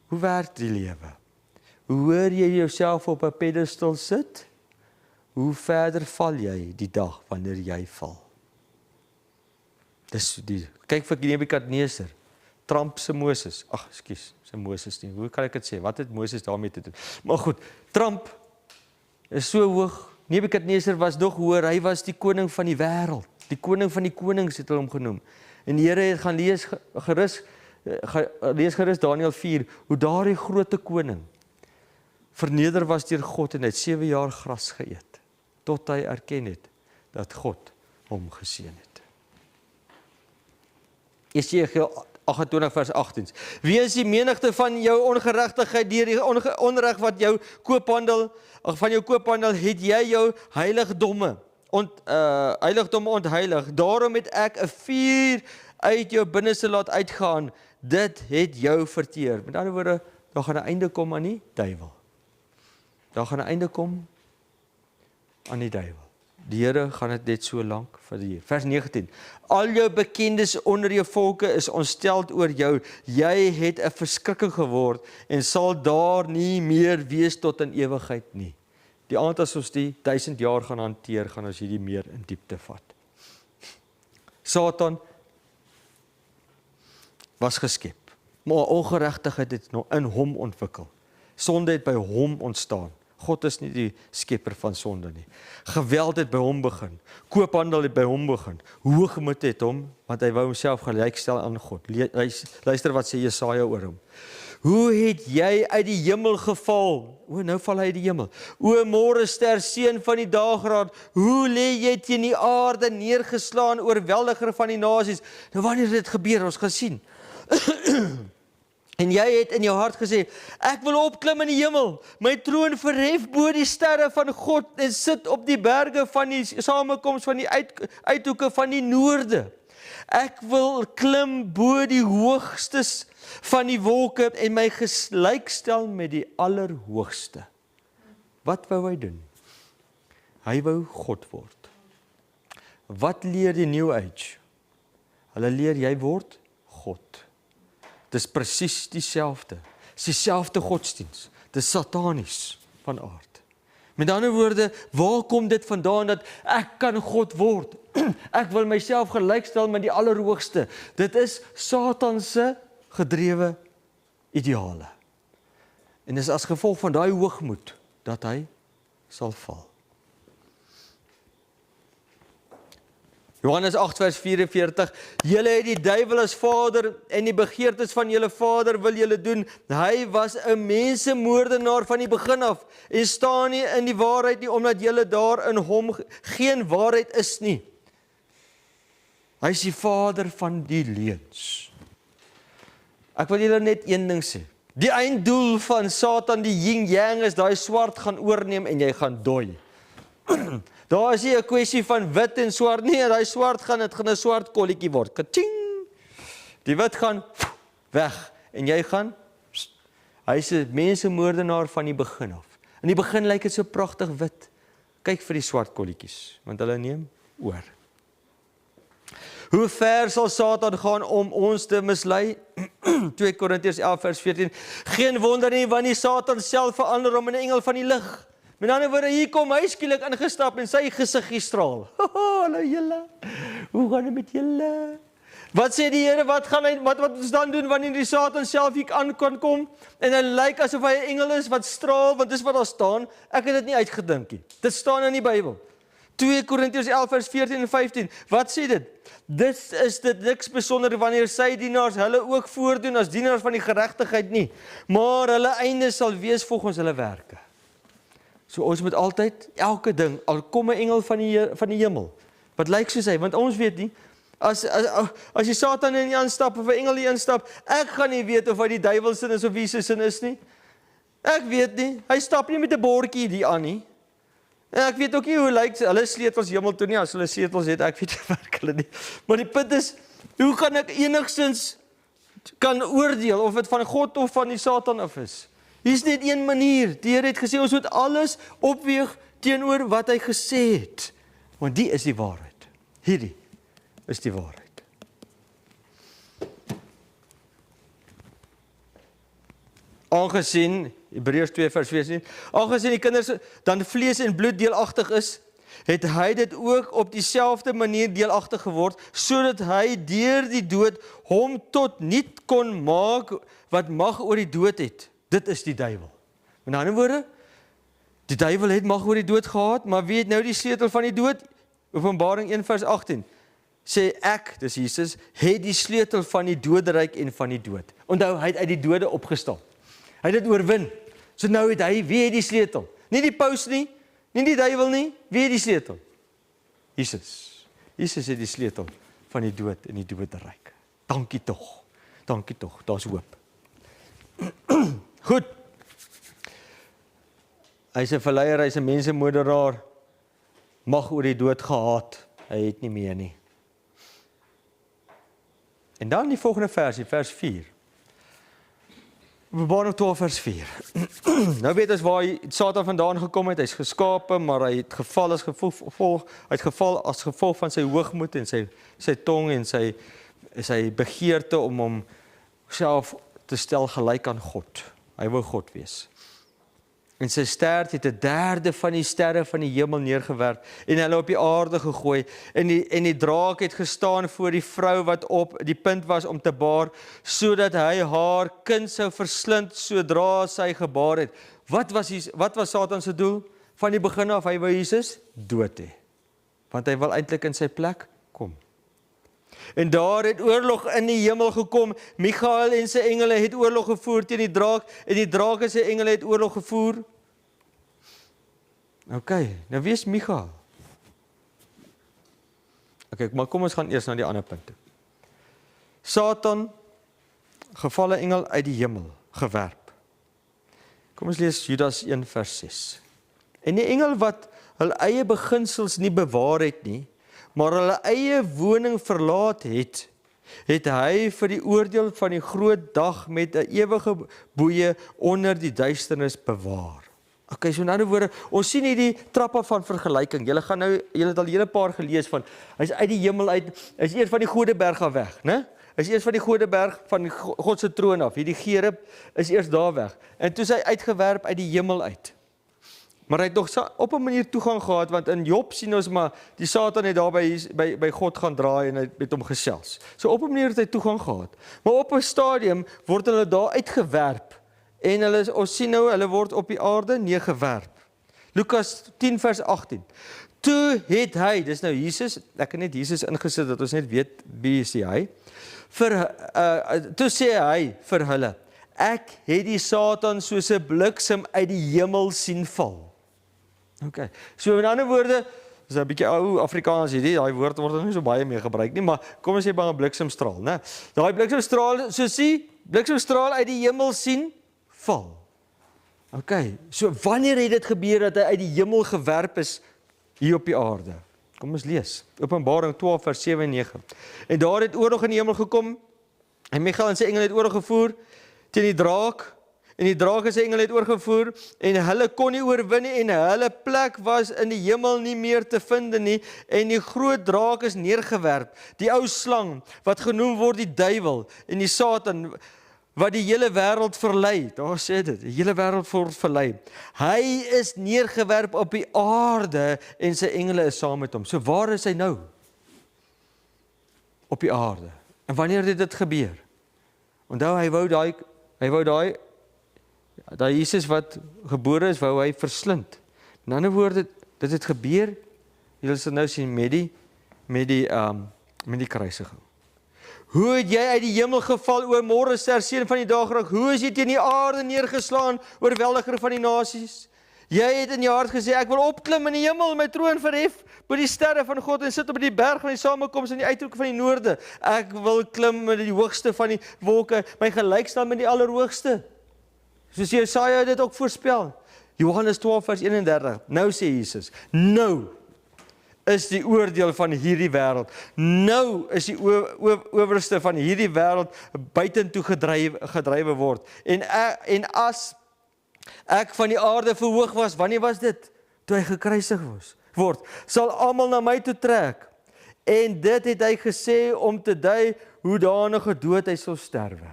Hoe werk die lewe? Hoe hoor jy jouself op 'n pedestal sit? Hoe verder val jy die dag wanneer jy val? Kyk vir Nebukadneser, Trump se Moses, sy Moses nie, hoe kan ek dit sê, wat het Moses daarmee te doen? Maar goed, Trump is so hoog, Nebukadneser was nog hoër, hy was die koning van die wêreld, die koning van die konings het hulle hom genoem, en die Here het gaan lees gerus Daniël 4, hoe daardie groot koning verneder was deur God en het 7 jaar gras geëet, tot hy erken het dat God hom geseën het. Jesegiel 28 vers 18. Weens die menigte van jou ongeregtigheid deur die onreg wat jou koophandel het jy jou heiligdomme ontheilig. Daarom het ek 'n vuur uit jou binneste laat uitgaan. Dit het jou verteer. Met ander woorde, daar gaan 'n einde kom aan die duiwel. Daar gaan 'n einde kom aan die duiwel. Die Here gaan dit net so lank verduur. Vers 19. Al jou bekendes onder jou volke is ontsteld oor jou. Jy het 'n verskrikking geword en sal daar nie meer wees tot in ewigheid nie. Die aand as ons die 1000 jaar gaan hanteer, gaan ons hierdie meer in diepte vat. Satan was geskep, maar ongeregtigheid het in hom ontwikkel. Sonde het by hom ontstaan. God is nie die skepper van sonde nie. Geweld het by hom begin. Koophandel het by hom begin. Hoogmoed het hom, want hy wou homself gelykstel aan God. Luister wat sê Jesaja oor hom. Hoe het jy uit die hemel geval? Nou val hy uit die hemel. O môrester, seun van die dageraad, hoe lê jy teen die aarde neergeslaan, oorweldiger van die nasies? Nou wanneer dit gebeur, ons gaan sien. En jy het in jou hart gesê, ek wil opklim in die hemel, my troon verhef bo die sterre van God en sit op die berge van die samekoms van die uithoeke van die noorde. Ek wil klim bo die hoogstes van die wolke en my gelykstel met die allerhoogste. Wat wou hy doen? Hy wou God word. Wat leer die New Age? Hulle leer jy word God. Dis presies dieselfde. Dis dieselfde godsdiens. Dis satanies van aard. Met ander woorde, waar kom dit vandaan dat ek kan God word? Ek wil myself gelykstel met die allerhoogste. Dit is Satan se gedrewe ideale. En dis as gevolg van daai hoogmoed dat hy sal val. Johannes 8 vers 44, julle het die duiwel as vader en die begeertes van julle vader wil julle doen. Hy was 'n mensemoordenaar van die begin af en staan nie in die waarheid nie, omdat julle daar in hom geen waarheid is nie. Hy is die vader van die leuns. Ek wil julle net een ding sê. Die einddoel van Satan, die yin-yang, is daai swart gaan oorneem en jy gaan dooi. Daar is nie 'n kwessie van wit en swart nie, daai swart gaan 'n swart kolletjie word. Kaching! Die wit gaan weg en jy gaan hy is 'n mensemoordenaar van die begin af. In die begin lyk dit so pragtig wit. Kyk vir die swart kolletjies, want hulle neem oor. Hoe ver sal Satan gaan om ons te mislei? 2 Korintiërs 11 vers 14. Geen wonder nie, want die Satan self verander hom in 'n engel van die lig. Met ander woorde, hier kom hy skielik ingestap en sy gesiggie straal. Hallo julle, hoe gaan dit met julle? Wat sê die Here, wat ons dan doen wanneer die Satan self hier aan kan kom? En hy lyk asof hy 'n engel is wat straal, want dis wat daar staan. Ek het dit nie uitgedink nie. Dit staan in die Bybel. 2 Korintiërs 11 vers 14 en 15. Wat sê dit? Dit is niks besonder wanneer sy dienaars hulle ook voordoen as dienaars van die geregtigheid nie, maar hulle einde sal wees volgens hulle werke. So ons moet altyd, elke ding, al kom 'n engel van die hemel, wat lyk soos hy, want ons weet nie, as die Satan in instap of 'n engel hier instap, ek gaan nie weet of hy die duiwel sin is of Jesus sin is nie. Ek weet nie, hy stap nie met 'n bordjie hier aan nie. En ek weet ook nie hoe lyk hulle sleutels hemel toe nie, as hulle sleutels het, ek weet nie werk hulle nie. Maar die punt is, hoe kan ek enigstens kan oordeel of dit van God of van die Satan af is? Hier is net een manier. Die Here het gesê ons moet alles opweeg teenoor wat hy gesê het. Want die is die waarheid. Hierdie is die waarheid. Aangesien, Hebreërs 2 vers 14, aangesien die kinders dan vlees en bloed deelagtig is, het hy dit ook op dieselfde manier deelagtig geword, sodat hy deur die dood hom tot niet kon maak wat mag oor die dood het. Dit is die duiwel. Met ander woorde, die duiwel het mag oor die dood gehad, maar wie het nou die sleutel van die dood? Openbaring 1 vers 18. Sê ek, dis Jesus, het die sleutel van die doderyk en van die dood. Onthou, hy het uit die dode opgestaan. Hy het dit oorwin. So nou het hy, wie het die sleutel? Nie die paus nie, nie die duiwel nie, wie het die sleutel? Jesus. Jesus het die sleutel van die dood en die doderyk. Dankie tog, daar's hoop. Goed. Hy is 'n verleier, hy is 'n mensemoordenaar, mag oor die dood gehaat, hy het nie meer nie. En dan die volgende versie, vers 4. Openbaring 12 vers 4. Nou weet ons waar Satan vandaan gekom het, hy is geskape, maar hy het geval as gevolg van sy hoogmoed en sy tong en sy begeerte om homself te stel gelyk aan God. Hy wou God wees. En sy stert het 1/3 van die sterre van die hemel neergewerp en hulle op die aarde gegooi. En die draak het gestaan voor die vrou wat op die punt was om te baar, sodat hy haar kind sou verslind sodra sy gebaar het. Wat was Satan se doel? Van die begin af, hy wou Jesus dood hê. Want hy wil eintlik in sy plek kom. En daar het oorlog in die hemel gekom. Michael en sy engele het oorlog gevoer teen die draak, en die draak en sy engele het oorlog gevoer. Ok, nou wie is Michael? Ok, maar kom ons gaan eers na die ander punte. Satan, gevalle engel uit die hemel, gewerp. Kom ons lees Judas 1 vers 6. En die engel wat hul eie beginsels nie bewaar het nie, maar hulle eie woning verlaat het, het hy vir die oordeel van die groot dag met 'n ewige boeye onder die duisternis bewaar. Okay, so in ander woorde, ons sien hier die trappe van vergelyking. Julle het al 'n hele paar gelees van, hy's uit die hemel uit, hy's eers van die Godeberg af weg, né? Hy's eers van die Godeberg van God se troon af. Hierdie gerub is eers daar weg. En toe is hy uitgewerp uit die hemel uit. Maar hy het nog op 'n manier toegang gehad, want in Job sien ons maar, die Satan het daar by God gaan draai en hy het met hom gesels. So op 'n manier het hy toegang gehad. Maar op 'n stadium word hulle daar uitgewerp. En ons sien nou, hulle word op die aarde neergewerp. Lukas 10 vers 18. Toe het hy, dis nou Jesus, ek het net Jesus ingesit, dat ons net weet wie is hy. Toe sê hy vir hulle, ek het die Satan soos 'n bliksem uit die hemel sien val. Okay, so in ander woorde, dis 'n bietjie ou Afrikaans hierdie, daai woord word nie so baie mee gebruik nie, maar kom ons sê maar 'n bliksemstraal, né? Daai bliksemstraal, bliksemstraal uit die hemel sien val. Okay, so wanneer het dit gebeur dat hy uit die hemel gewerp is hier op die aarde? Kom ons lees, Openbaring 12 vers 7 en 9. En daar het oorlog in die hemel gekom, en Michael en sy engele het oorlog gevoer teen die draak, en die draak en sy engele het oorgevoer, en hulle kon nie oorwin nie, en hulle plek was in die hemel nie meer te vind nie, en die groot draak is neergewerp, die ou slang, wat genoem word die duiwel, en die Satan, wat die hele wêreld verlei, daar sê dit, die hele wêreld word verlei. Hy is neergewerp op die aarde, en sy engele is saam met hom. So waar is hy nou? Op die aarde. En wanneer het dit gebeur? Onthou, hy wou daai Jesus wat gebore is, wou hy verslind. In ander woorde, dit het gebeur, julle sal nou sien met die kruisiging. Hoe het jy uit die hemel geval, o Morgenster, seun van die dagerak? Hoe is jy teen die aarde neergeslaan, oorweldiger van die nasies? Jy het in jou hart gesê, ek wil opklim in die hemel, my troon verhef by die sterre van God en sit op die berg van die samekoms in die uithoek van die noorde. Ek wil klim met die hoogste van die wolke, my gelyk staan met die allerhoogste. Soos Jesaja dit ook voorspel. Johannes 12 vers 31. Nou sê Jesus, nou is die oordeel van hierdie wêreld. Nou is die owerste van hierdie wêreld buitentoe gedrywe word. En as ek van die aarde verhoog was, wanneer was dit? Toe hy gekruisig word, sal almal na my toe trek. En dit het hy gesê om te dui hoe danige dood hy sal sterwe.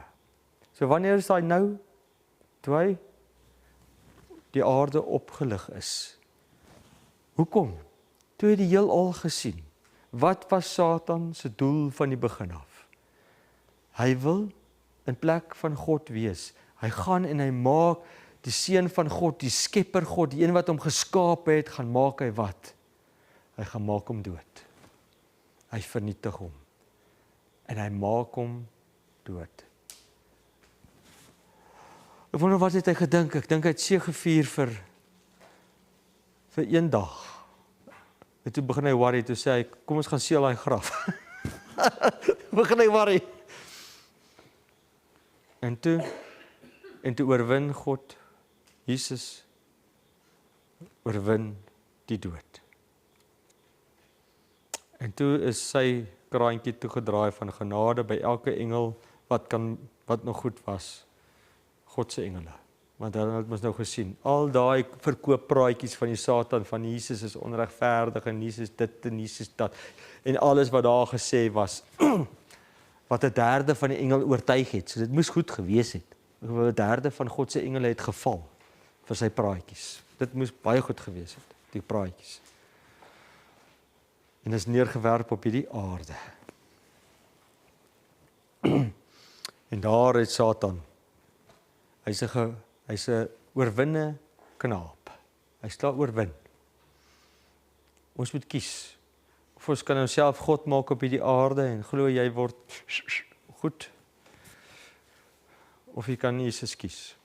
So wanneer is hy nou? Toe hy die aarde opgelig is. Hoekom? Toe hy die heelal gesien. Wat was Satan se doel van die begin af? Hy wil in plek van God wees. Hy gaan en hy maak die seun van God, die skepper God, die een wat hom geskaap het, gaan maak hy wat? Hy gaan maak hom dood. Hy vernietig hom. En hy maak hom dood. Ek wonder wat het hy gedink? Ek dink hy het seëgevier vir een dag. En toe begin hy worry, toe sê hy, kom ons gaan seël hy graf. Begin hy worry. En toe oorwin God, Jesus, oorwin die dood. En toe is sy kraantjie toegedraai van genade by elke engel wat nog goed was. God se engele. Want hulle het ons nou gesien, al daai verkooppraatjies van die Satan, van Jesus is onregverdig en Jesus dit en Jesus dat, en alles wat daar gesê was, wat 1/3 van die engel oortuig het, so dit moes goed gewees het. 1/3 van God se engele het geval vir sy praatjies. Dit moes baie goed gewees het, die praatjies. En is neergewerp op hierdie aarde. En daar het Satan, hy's 'n oorwinne knaap. Hy sal oorwin. Ons moet kies. Of ons kan onsself God maak op hierdie aarde en glo jy word goed. Of jy kan Jesus kies.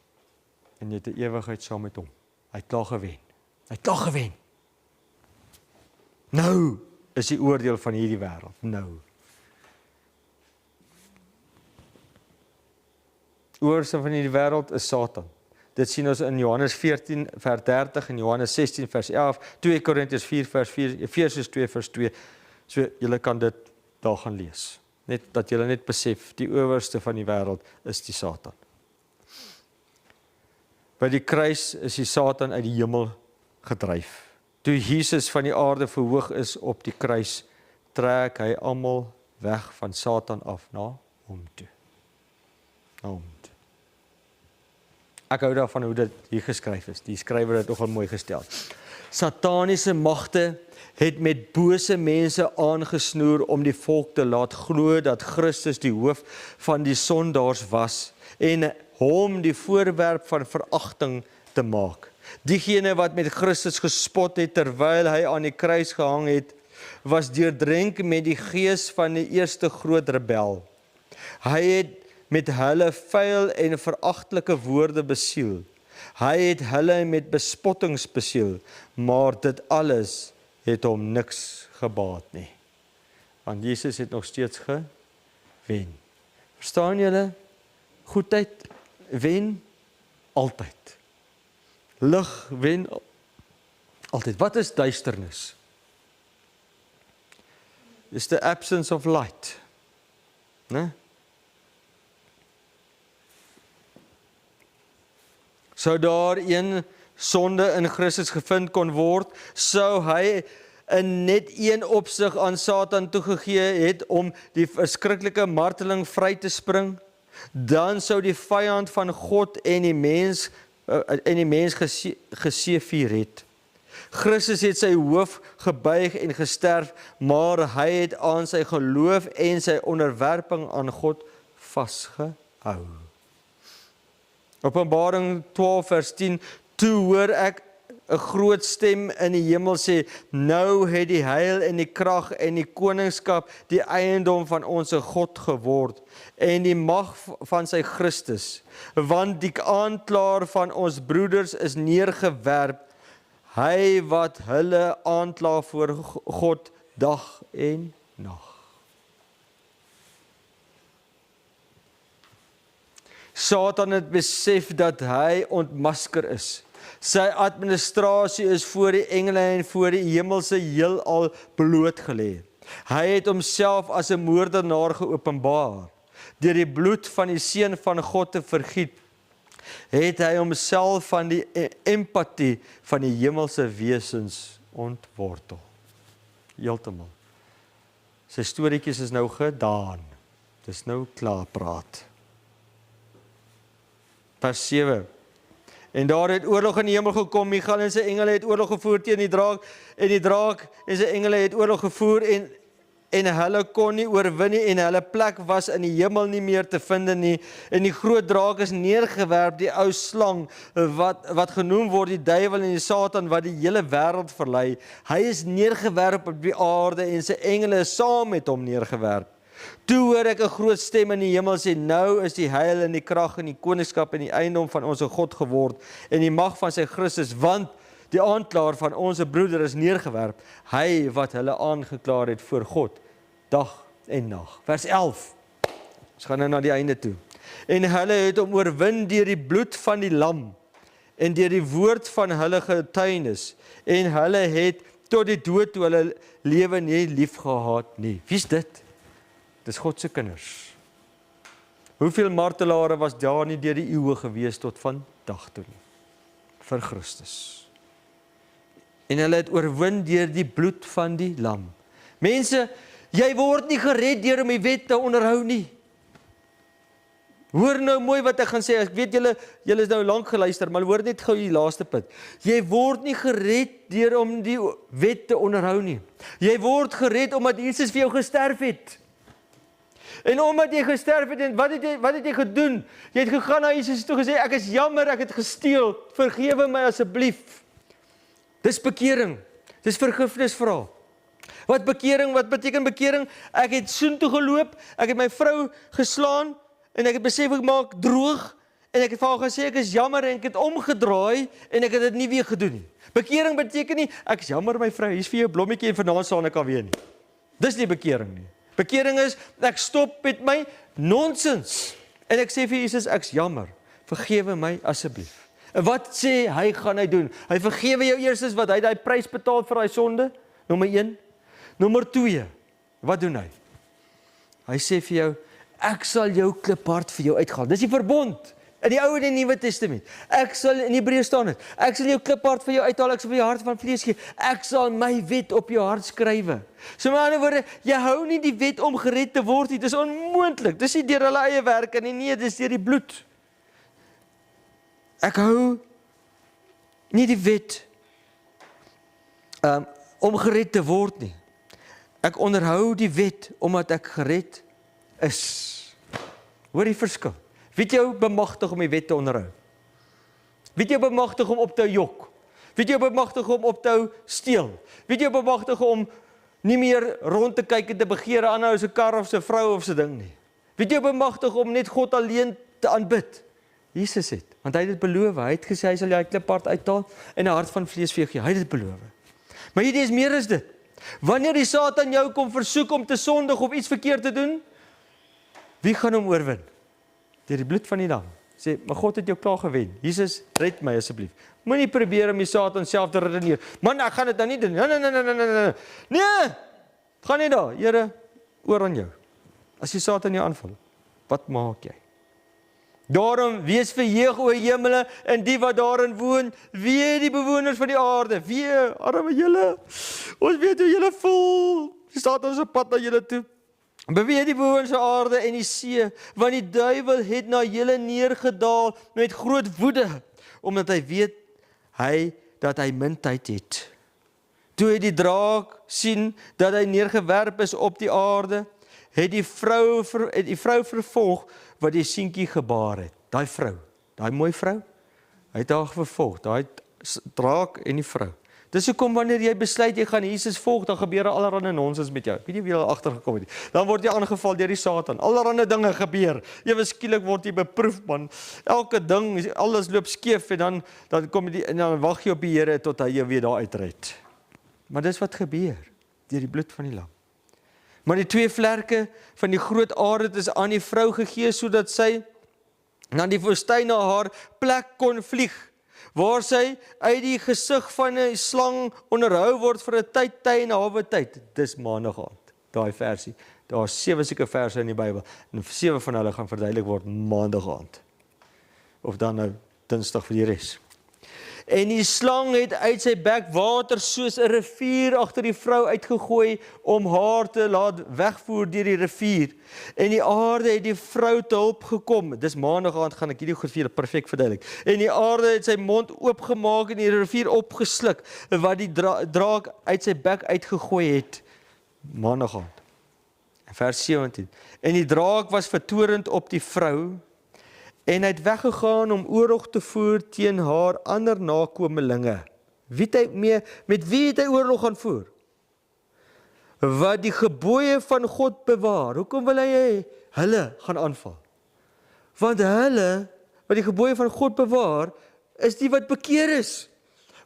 En jy het 'n ewigheid saam met hom. Hy het klaar gewen. Hy het klaar gewen. Nou is die oordeel van hierdie wêreld. Nou. Oorste van hierdie wêreld is Satan. Dit sien ons in Johannes 14 vers 30 en Johannes 16 vers 11, 2 Korintiërs 4 vers 4, Efesiërs 2 vers 2. So, julle kan dit daar gaan lees. Net dat julle net besef, die owerste van die wêreld is die Satan. By die kruis is die Satan uit die hemel gedryf. Toe Jesus van die aarde verhoog is op die kruis, trek hy almal weg van Satan af na hom toe. Na hom toe. Ek hou daarvan hoe dit hier geskryf is. Die skrywer het nogal mooi gestel. Sataniese magte het met bose mense aangesnoer om die volk te laat glo dat Christus die hoof van die sondaars was en hom die voorwerp van veragting te maak. Diegene wat met Christus gespot het terwyl hy aan die kruis gehang het, was deurdrenk met die gees van die eerste groot rebel. Hy het met hulle vuil en veragtelike woorde besiel. Hy het hulle met bespottings besiel, maar dit alles het hom niks gebaat nie. Want Jesus het nog steeds gewen. Verstaan julle? Goedheid wen altyd. Lig wen altyd. Wat is duisternis? It's the absence of light. Né? Sou daar een sonde in Christus gevind kon word, sou hy in net een opsig aan Satan toegegee het om die verskriklike marteling vry te spring, dan sou die vyand van God en die mens geseëvier het. Christus het sy hoof gebuig en gesterf, maar hy het aan sy geloof en sy onderwerping aan God vasgehou. Openbaring 12 vers 10, toe hoor ek 'n groot stem in die hemel sê, nou het die heil en die krag en die koningskap die eiendom van ons God geword en die mag van sy Christus, want die aanklaer van ons broeders is neergewerp, hy wat hulle aankla voor God dag en nag. Satan het besef dat hy ontmasker is. Sy administrasie is voor die engele en voor die hemelse heelal blootgelê. Hy het homself as 'n moordenaar geopenbaar. Deur die bloed van die Seun van God te vergiet, het hy homself van die empatie van die hemelse wesens ontwortel. Heeltemal. Sy storieetjies is nou gedaan. Dis nou klaar praat. Vers 7. En daar het oorlog in die hemel gekom, Michael en sy engele het oorlog gevoer teen die draak, en die draak en sy engele het oorlog gevoer, en hulle kon nie oorwin nie, en hulle plek was in die hemel nie meer te vind nie, en die groot draak is neergewerp, die ou slang, wat genoem word die duiwel en die Satan, wat die hele wêreld verlei. Hy is neergewerp op die aarde, en sy engele is saam met hom neergewerp. Toe hoor ek 'n groot stem in die hemel sê, nou is die heil en die krag en die koningskap en die eiendom van ons God geword, en die mag van sy Christus, want die aanklaer van ons broeder is neergewerp, hy wat hulle aangeklaar het voor God, dag en nag. Vers 11, ons gaan nou na die einde toe. En hulle het hom oorwin deur die bloed van die lam, en deur die woord van hulle getuienis, en hulle het tot die dood toe hulle lewe nie lief gehad nie. Wie's dit? Dis God se kinders. Hoeveel martelare was daar nie deur die eeue gewees tot vandag toe nie, vir Christus. En hulle het oorwin deur die bloed van die lam. Mense, jy word nie gered deur om die wet te onderhou nie. Hoor nou mooi wat ek gaan sê, ek weet julle is nou lank geluister, maar hoor net gou die laaste punt. Jy word nie gered deur om die wet te onderhou nie. Jy word gered omdat Jesus vir jou gesterf het. En omdat jy gesterf het, en wat het jy gedoen? Jy het gegaan na Jesus toe gesê, ek is jammer, ek het gesteel, vergewe my asseblief. Dis bekering, dis vergifnis vra. Wat beteken bekering? Ek het soontoe geloop, ek het my vrou geslaan, en ek het besef ek maak droog, en ek het vir haar gesê, ek is jammer, en ek het omgedraai, en ek het dit nie weer gedoen nie. Bekering beteken nie, ek is jammer my vrou, hier is vir jou blommetjie, en vanaand sal ek alweer nie. Dis nie bekering nie. Bekering is, ek stop met my nonsens. En ek sê vir Jesus, ek's jammer. Vergewe my asseblief. En wat sê hy gaan hy doen? Hy vergewe jou eerstens wat hy daai prys betaal vir daai sonde. Nommer 1. Nommer 2, wat doen hy? Hy sê vir jou, ek sal jou kliphart vir jou uithaal. Dis die verbond. In die Ou en die Nuwe Testament. Ek sal in Hebreë staan dit. Ek sal jou kliphart vir jou uithaal, ek sal vir jou hart van vlees gee. Ek sal my wet op jou hart skrywe. So met ander woorde, jy hou nie die wet om gered te word nie. Dis onmoontlik. Dis nie deur hulle eie werke nie, nee, dis deur die bloed. Ek hou nie die wet om gered te word nie. Ek onderhou die wet omdat ek gered is. Hoor die verskil. Wie het jou bemagtig om die wet te onderhou? Wie het jou bemagtig om op te jok? Wie het jou bemagtig om op te steel? Wie het jou bemagtig om nie meer rond te kyk en te begeer aan nou se kar of se vrou of se ding nie? Wie het jou bemagtig om net God alleen te aanbid? Jesus het, want hy het dit beloof. Hy het gesê hy sal jou kliphart uithaal en 'n hart van vlees vir jou gee. Hy het dit beloof. Maar hierdie is meer as dit. Wanneer die Satan jou kom versoek om te sondig of iets verkeerd te doen, wie gaan hom oorwin? Deur die bloed van die lam. Sê, maar God het jou klaar gewen. Jesus, red my asseblief. Moenie probeer om die Satan self te redeneer. Man, ek gaan dit nou nie doen. Nee, gaan nie daar. Here, oor aan jou. As die Satan jou aanval, wat maak jy? Daarom, wees verheug o hemele en die wat daarin woon, wee die bewoners van die aarde, wee, arme julle, ons weet hoe julle voel, staat ons op pad na julle toe, beweeg die bewoners van die aarde en die see, want die duiwel het na julle neergedaal met groot woede, omdat hy weet, dat hy min tyd het. Toe hy die draak sien, dat hy neergewerp is op die aarde, het die vrou vervolg, wat die seentjie gebaar het. Daai vrou, daai mooi vrou, hy het haar vervolg, daai draak en die vrou. Dis hoekom wanneer jy besluit jy gaan Jesus volg, dan gebeur allerlei nonsens met jou. Weet jy wie al agtergekom het? Dan word jy aangeval deur die Satan. Allerlei dinge gebeur. Ewe skielik word jy beproef, man. Elke ding, alles loop skeef en dan kom jy en dan wag jy op die Here tot hy jou weer daar uitred. Maar dis wat gebeur deur die bloed van die lam. Maar die 2 vlerke van die groot aarde is aan die vrou gegee, sodat sy na die woestyn na haar plek kon vlieg, waar sy uit die gesig van 'n slang onderhou word vir 'n tyd en 'n halwe tyd. Dis maandag aand, daai versie. Daar is 7 sulke verse in die Bybel, en 7 van hulle gaan verduidelik word maandag aand. Of dan nou Dinsdag vir die res. En die slang het uit sy bek water soos 'n rivier agter die vrou uitgegooi om haar te laat wegvoer deur die rivier. En die aarde het die vrou te hulp gekom. Dis maandag aand gaan ek hierdie goed vir julle perfek verduidelik. En die aarde het sy mond oopgemaak en die rivier opgesluk wat die draak uit sy bek uitgegooi het. Maandag aand. Vers 17. En die draak was vertorend op die vrou, en hy het weggegaan om oorlog te voer teen haar ander nakomelinge. Met wie het hy oorlog gaan voer? Wat die gebooie van God bewaar. Hoekom wil hy hulle gaan aanval? Want hulle, wat die gebooie van God bewaar, is die wat bekeer is.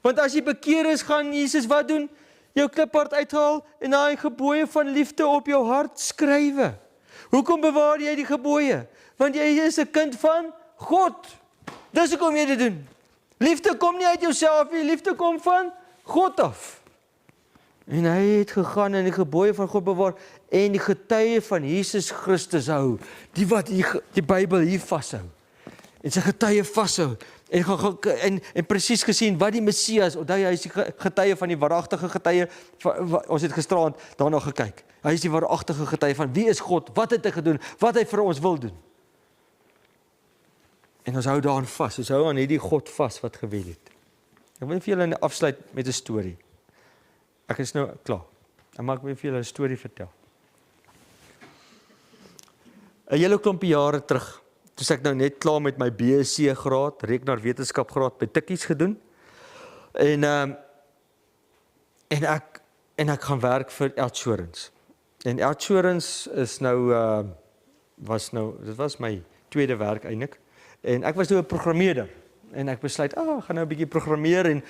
Want as jy bekeer is, gaan Jesus wat doen? Jou kliphart uithaal en daai gebooie van liefde op jou hart skrywe. Hoekom bewaar jy die gebooie? Want jy is 'n kind van God. Dis hoekom jy dit doen. Liefde kom nie uit jouself nie, liefde kom van God af. En hy het gegaan en die gebooie van God bewaar en die getuie van Jesus Christus hou, die wat die Bybel hier vashou. En sy getuie vashou en presies gesien wat die Messias, onthou hy is die getuie van die waaragtige getuie, ons het gisteraand daarna gekyk. Hy is die waaragtige getuie van wie is God, wat het hy gedoen, wat hy vir ons wil doen. En ons hou daaraan vas, ons hou aan hierdie God vas wat gewen het. Ek wil vir julle afsluit met 'n storie. Ek is nou klaar. Maar ek wil vir julle 'n storie vertel. 'n hele klompie jare terug, toe ek nou net klaar met my BSc graad, rekenaarwetenskap graad by Tikkies gedoen. En ek gaan werk vir OUTsurance. En OUTsurance is nou, dit was my tweede werk eintlik. En ek was nou 'n programmeerder. En ek besluit, gaan nou 'n bietjie programmeer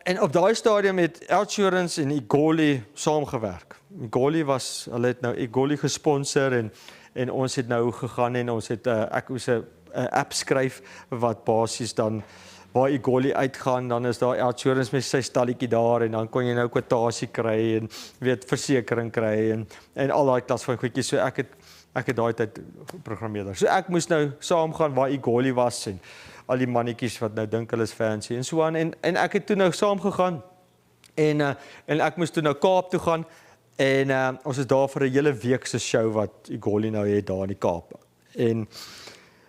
en op daai stadium het OUTsurance en Egoli saamgewerk. Hulle het nou Egoli gesponsor en ons het nou gegaan en ons het ek moes 'n app skryf wat basies dan waar Igoli uitgaan, dan is daar Outsurance met sy stalletjie daar, en dan kon jy nou kwotasie kry, en weet, versekering kry, en al daai klas van goedjies, so ek het daai tyd geprogrammeer. So ek moes nou saamgaan waar Igoli was, en al die mannetjies wat nou dink hulle is fancy, en so aan, en ek het toe nou saam gegaan, en ek moes toe nou Kaap toe gaan, en ons is daar vir 'n hele week se show wat Igoli nou het daar in die Kaap. En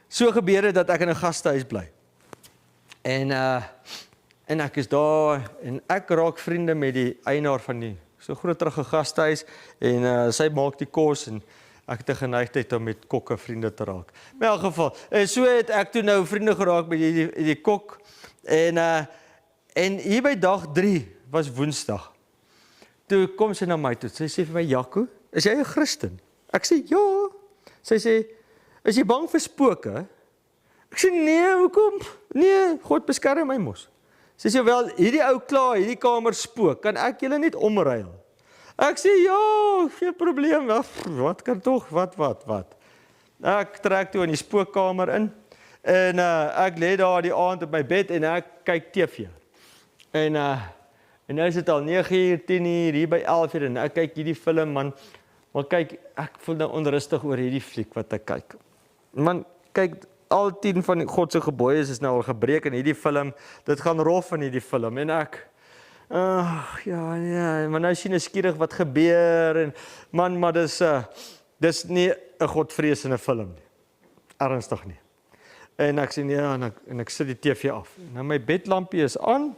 so gebeur dit dat ek in 'n gastehuis bly. En ek is daar, en ek raak vriende met die eienaar van die so groterige gastehuis, en sy maak die kos, en ek het 'n geneigtheid om met kokke vriende te raak. In elk geval, en so het ek toe nou vriende geraak met die kok, en hier by dag 3, was Woensdag, toe kom sy na my toe, sy sê vir my, Jaco, is jy 'n Christen? Ek sê, ja. Sy sê, is jy bang vir spooke? Ek sê, nee, hoekom? Nee, God beskerm my mos. Sy sê, wel, hierdie ou klaar, hierdie kamer spook, kan ek julle net omruil? Ek sê, ja, geen probleem, wat kan toch, wat? Ek trek toe in die spookkamer in, en ek lê daar die aand op my bed, en ek kyk TV. En nou is dit al 9:00, 10:00, hier by 11:00, en ek kyk hierdie film, man, maar kyk, ek voel nou onrustig oor hierdie fliek wat ek kyk. Man, kyk, al 10 van God se gebooies is nou al gebreek in hierdie film, dit gaan rof in hierdie film, en ek, ja, maar nou sien ek skieurig wat gebeur, en man, maar dis nie 'n godvreesende film nie, ernstig nie. En ek sê, nee, en ek sit die TV af, nou my bedlampie is aan,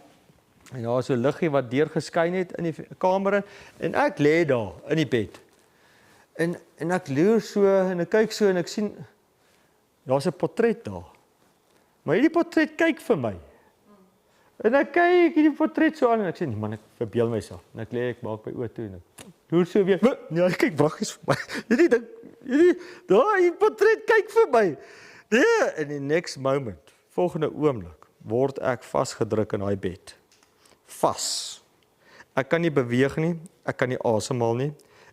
en daar is so 'n liggie wat deurgeskyn het in die kamer, en ek lê daar in die bed, en ek loer so, en ek kyk so, en ek sien, daar's 'n portret daar, maar hierdie portret kyk vir my, en ek kyk hierdie portret so aan, en ek sê, nee man, ek verbeel myself, en ek lê, ek maak my oë toe, en ek loer so weer, nee, kyk, wag eens vir my, hierdie portret kyk vir my, nee, in die next moment, volgende oomblik, word ek vasgedruk in daai bed, vas, ek kan nie beweeg nie, ek kan nie asemhaal nie,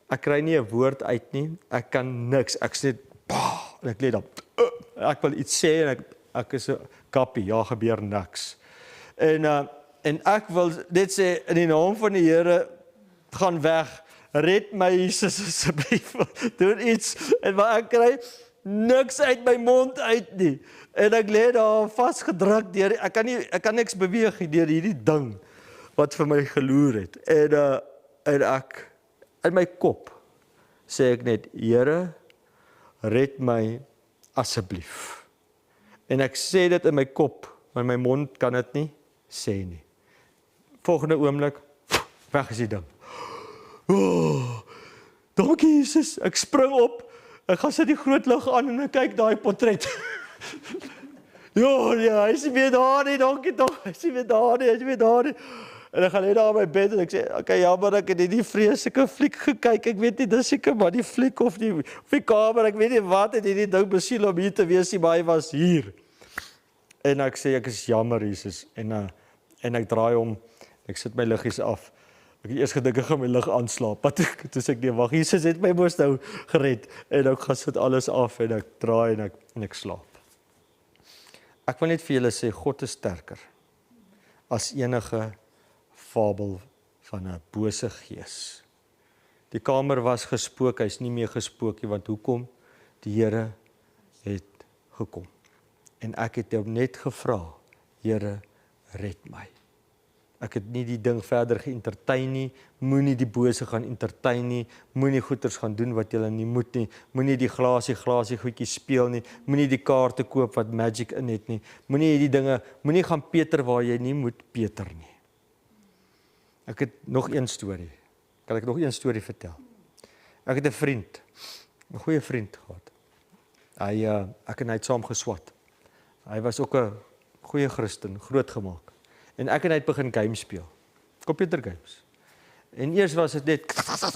ek kry nie 'n woord uit nie, ek kan niks, ek sê, en ek lê dan, ek wil iets sê, en ek is 'n kappie, ja, gebeur niks. En ek wil net sê, in die naam van die Here, gaan weg, red my Jesus asseblief, doen iets, en maar ek kry niks uit my mond uit nie, en ek lê daar vasgedruk deur, ek kan niks beweeg deur hierdie ding, wat vir my geloer het, en ek, in my kop, sê ek net, Here, red my asseblief. En ek sê dit in my kop, maar my mond kan dit nie sê nie. Volgende oomblik, weg is die ding. Dankie Jesus, ek spring op, ek gaan sit die groot lig aan, en ek kyk daai portret. Ja, hy is nie meer daar nie, dankie tog, hy is nie meer daar nie. En ek gaan lê daar op my bed, en ek sê, okay, jammer, ek het die vreeslike fliek gekyk, ek weet nie, dis seker maar die fliek of die kamer, ek weet nie wat het hierdie ding besiel om hier te wees, maar hy was hier. En ek sê, ek is jammer, Jesus, en ek draai om, ek sit my liggies af, ek het eers gedink, ek gaan my lig aanslaap, maar toe sê ek, nee, wag, Jesus het my mos nou gered, en ek gaan sit alles af, en ek draai, en ek slaap. Ek wil net vir julle sê, God is sterker, as enige fabel van 'n bose gees. Die kamer was gespook, hy's nie meer gespook nie, want hoekom? Die Here het gekom. En ek het hom net gevra, Here, red my. Ek het nie die ding verder geëntertain nie, moenie die bose gaan entertain nie, moenie goeters gaan doen wat jy nie moet nie, moenie die glasie goedjies speel nie, moenie die kaarte koop wat magic in het nie, moenie hierdie dinge, moenie gaan peter waar jy nie moet peter nie. Ek het nog een storie. Kan ek nog een storie vertel? Ek het 'n vriend, 'n goeie vriend gehad. Ek en hy het saam geswat. Hy was ook 'n goeie Christen, groot gemaak. En ek en hy het begin games speel. Computer games. En eers was dit net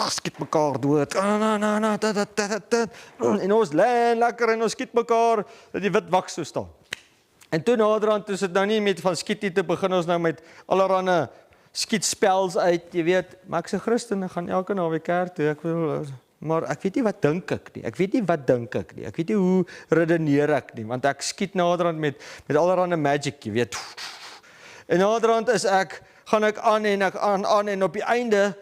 skiet mekaar dood. En ons lê lekker en ons skiet mekaar dat die wit waks so staan. En toe naderhand is dit nou nie met van skietie te begin ons nou met allerlei skietspels uit, jy weet, maar ek's 'n Christen, ek gaan elke naweek kerk toe, maar ek weet nie wat dink ek nie, ek weet nie hoe redeneer ek nie, want ek skiet naderhand met allerlei magic, jy weet, En naderhand gaan ek aan en op die einde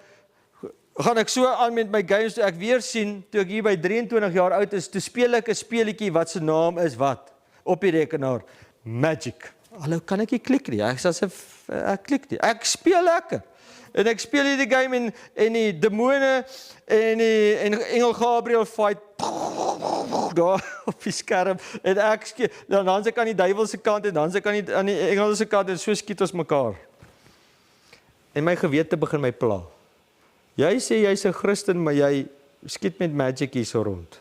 gaan ek so aan met my games, toe ek weer sien, toe ek hier by 23 jaar oud is, toe speel ek 'n speletjie wat se naam is wat? Op die rekenaar, Magic. Hallo, kan ek nie klik nie? Ek klik nie. Ek speel lekker. En ek speel hierdie game en die demone en Engel Gabriel fight daar op die skerm en dan se kan die duiwel se kant en dan se kan aan die engele se kant en so skiet ons mekaar. En my gewete begin my pla. Jy sê jy's 'n Christen, maar jy skiet met magic hier so rond.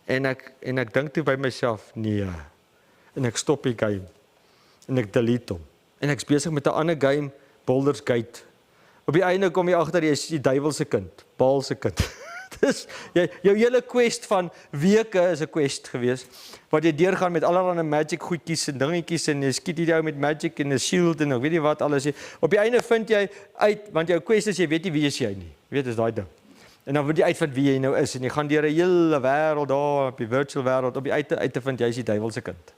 En ek dink toe by myself, nee. En ek stop die game. En ek delete hom. En ek's besig met 'n ander game, Baldur's Gate. Op die einde kom jy agter jy is die duiwel se kind, Baal se kind. Dis jou hele quest van weke is 'n quest gewees wat jy deurgaan met allerlei magic goedjies en dingetjies en jy skiet hierdie ou met magic en 'n shield en ek weet nie wat alles jy. Op die einde vind jy uit want jou quest is jy weet nie wie is jy nie. Jy weet is daai ding. En dan word jy uitvind wie jy nou is en jy gaan deur 'n hele wêreld daar op die virtual wêreld op die uit te vind jy is die duiwel se kind.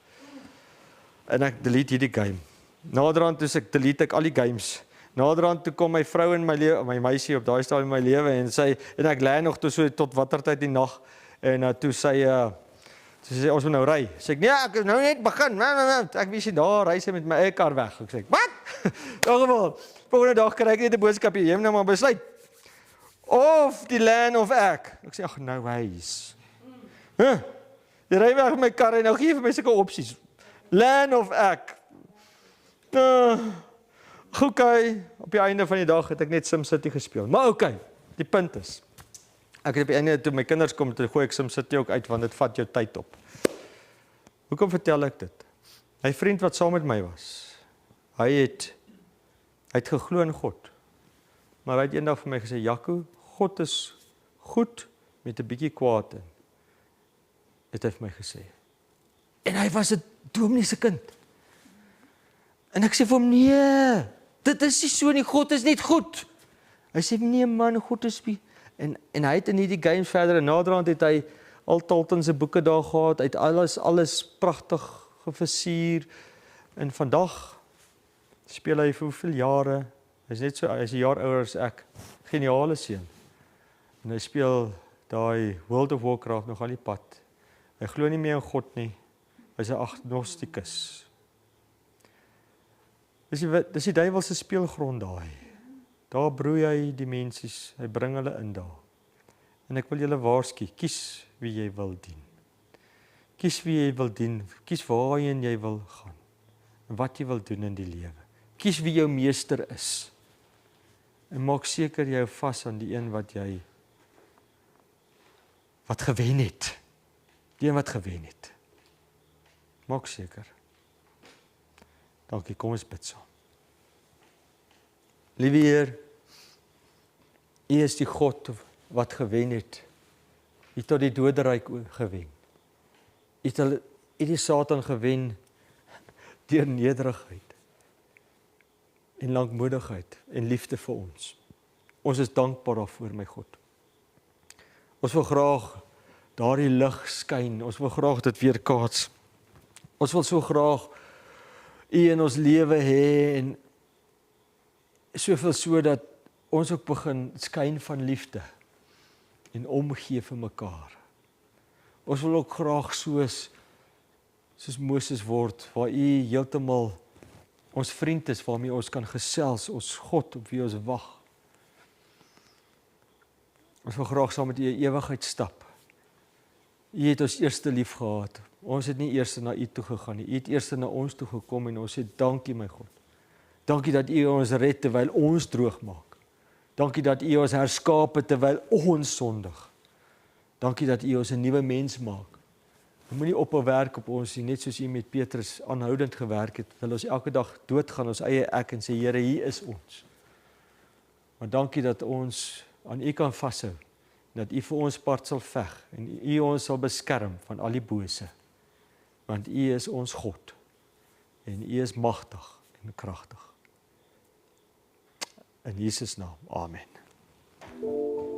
En ek delete hierdie game. Naderhand toe ek delete al die games. Naderhand toe kom my vrou en my meisie op daai stadium in my lewe en ek lê nog tot watter tyd die nag en toe sy ons moet nou ry. Sê ek nee, ek is nou net begin. Ek weet jy daar ry sy met my eie kar weg. Ek sê wat? Ongeval. Volgende dag kry ek net 'n boodskap jy moet nou maar besluit. Of die land of ek. Ek sê ag nou wys. Jy ry weg met my kar en nou gee vir my sulke opsies. Land of ek. Okay, op die einde van die dag het ek net SimCity gespeel. Maar okay, die punt is, ek het op die einde toe my kinders kom, toe gooi ek SimCity ook uit, want dit vat jou tyd op. Hoekom vertel ek dit? My vriend wat saam met my was, hy het geglo in God. Maar hy het eendag vir my gesê, Jaco, God is goed met 'n bietjie kwaad in. Het hy vir my gesê. En hy was 'n dominee se kind. En ek sê vir hom, nee, dit is nie so nie, God is net goed. Hy sê, nee man, God is wie. En hy het in hierdie games verder, en naderhand het hy al Tolkien se boeke daar gehad, uit alles pragtig geversier, en vandag speel hy vir hoeveel jare, hy is 'n jaar ouer as ek, geniale seun. En hy speel daai World of Warcraft nog aan die pad. Hy glo nie meer in God nie, hy is 'n agnostikus. Dis die duiwel se speelgrond daai. Daar broei hy die mensies, hy bring hulle in daar. En ek wil julle waarsku, kies wie jy wil dien. Kies wie jy wil dien, kies waarheen jy wil gaan. En wat jy wil doen in die lewe. Kies wie jou meester is. En maak seker jy hou vas aan die een wat gewen het. Die een wat gewen het. Maak seker. Dankie, kom ons bid saam. Liewe Heer, U is die God wat gewen het. U het tot die doderyk gewen. U het die Satan gewen deur nederigheid en lankmoedigheid en liefde vir ons. Ons is dankbaar daarvoor, my God. Ons wil graag daardie lig skyn. Ons wil graag dit weerkaats. Ons wil so graag U in ons lewe hê en soveel so dat ons ook begin skyn van liefde en omgee vir mekaar. Ons wil ook graag soos Moses word, waar U heeltemal ons vriend is, waarmee ons kan gesels, ons God op wie ons wag. Ons wil graag saam met U ewigheid stap. U het ons eerste lief gehad. Ons het nie eers na U toe gegaan nie. U het eers na ons toe gekom en ons sê dankie my God. Dankie dat U ons red terwyl ons droog maak. Dankie dat U ons herskaap het terwyl ons sondig. Dankie dat U ons 'n nuwe mens maak. U moenie ophou werk op ons nie, net soos U met Petrus aanhoudend gewerk het. Wil ons elke dag doodgaan ons eie ek en sê Here, hier is ons. Maar dankie dat ons aan U kan vashou. Dat U vir ons part sal veg en U ons sal beskerm van al die bose. Want U is ons God en U is magtig en kragtig. In Jesus naam, amen.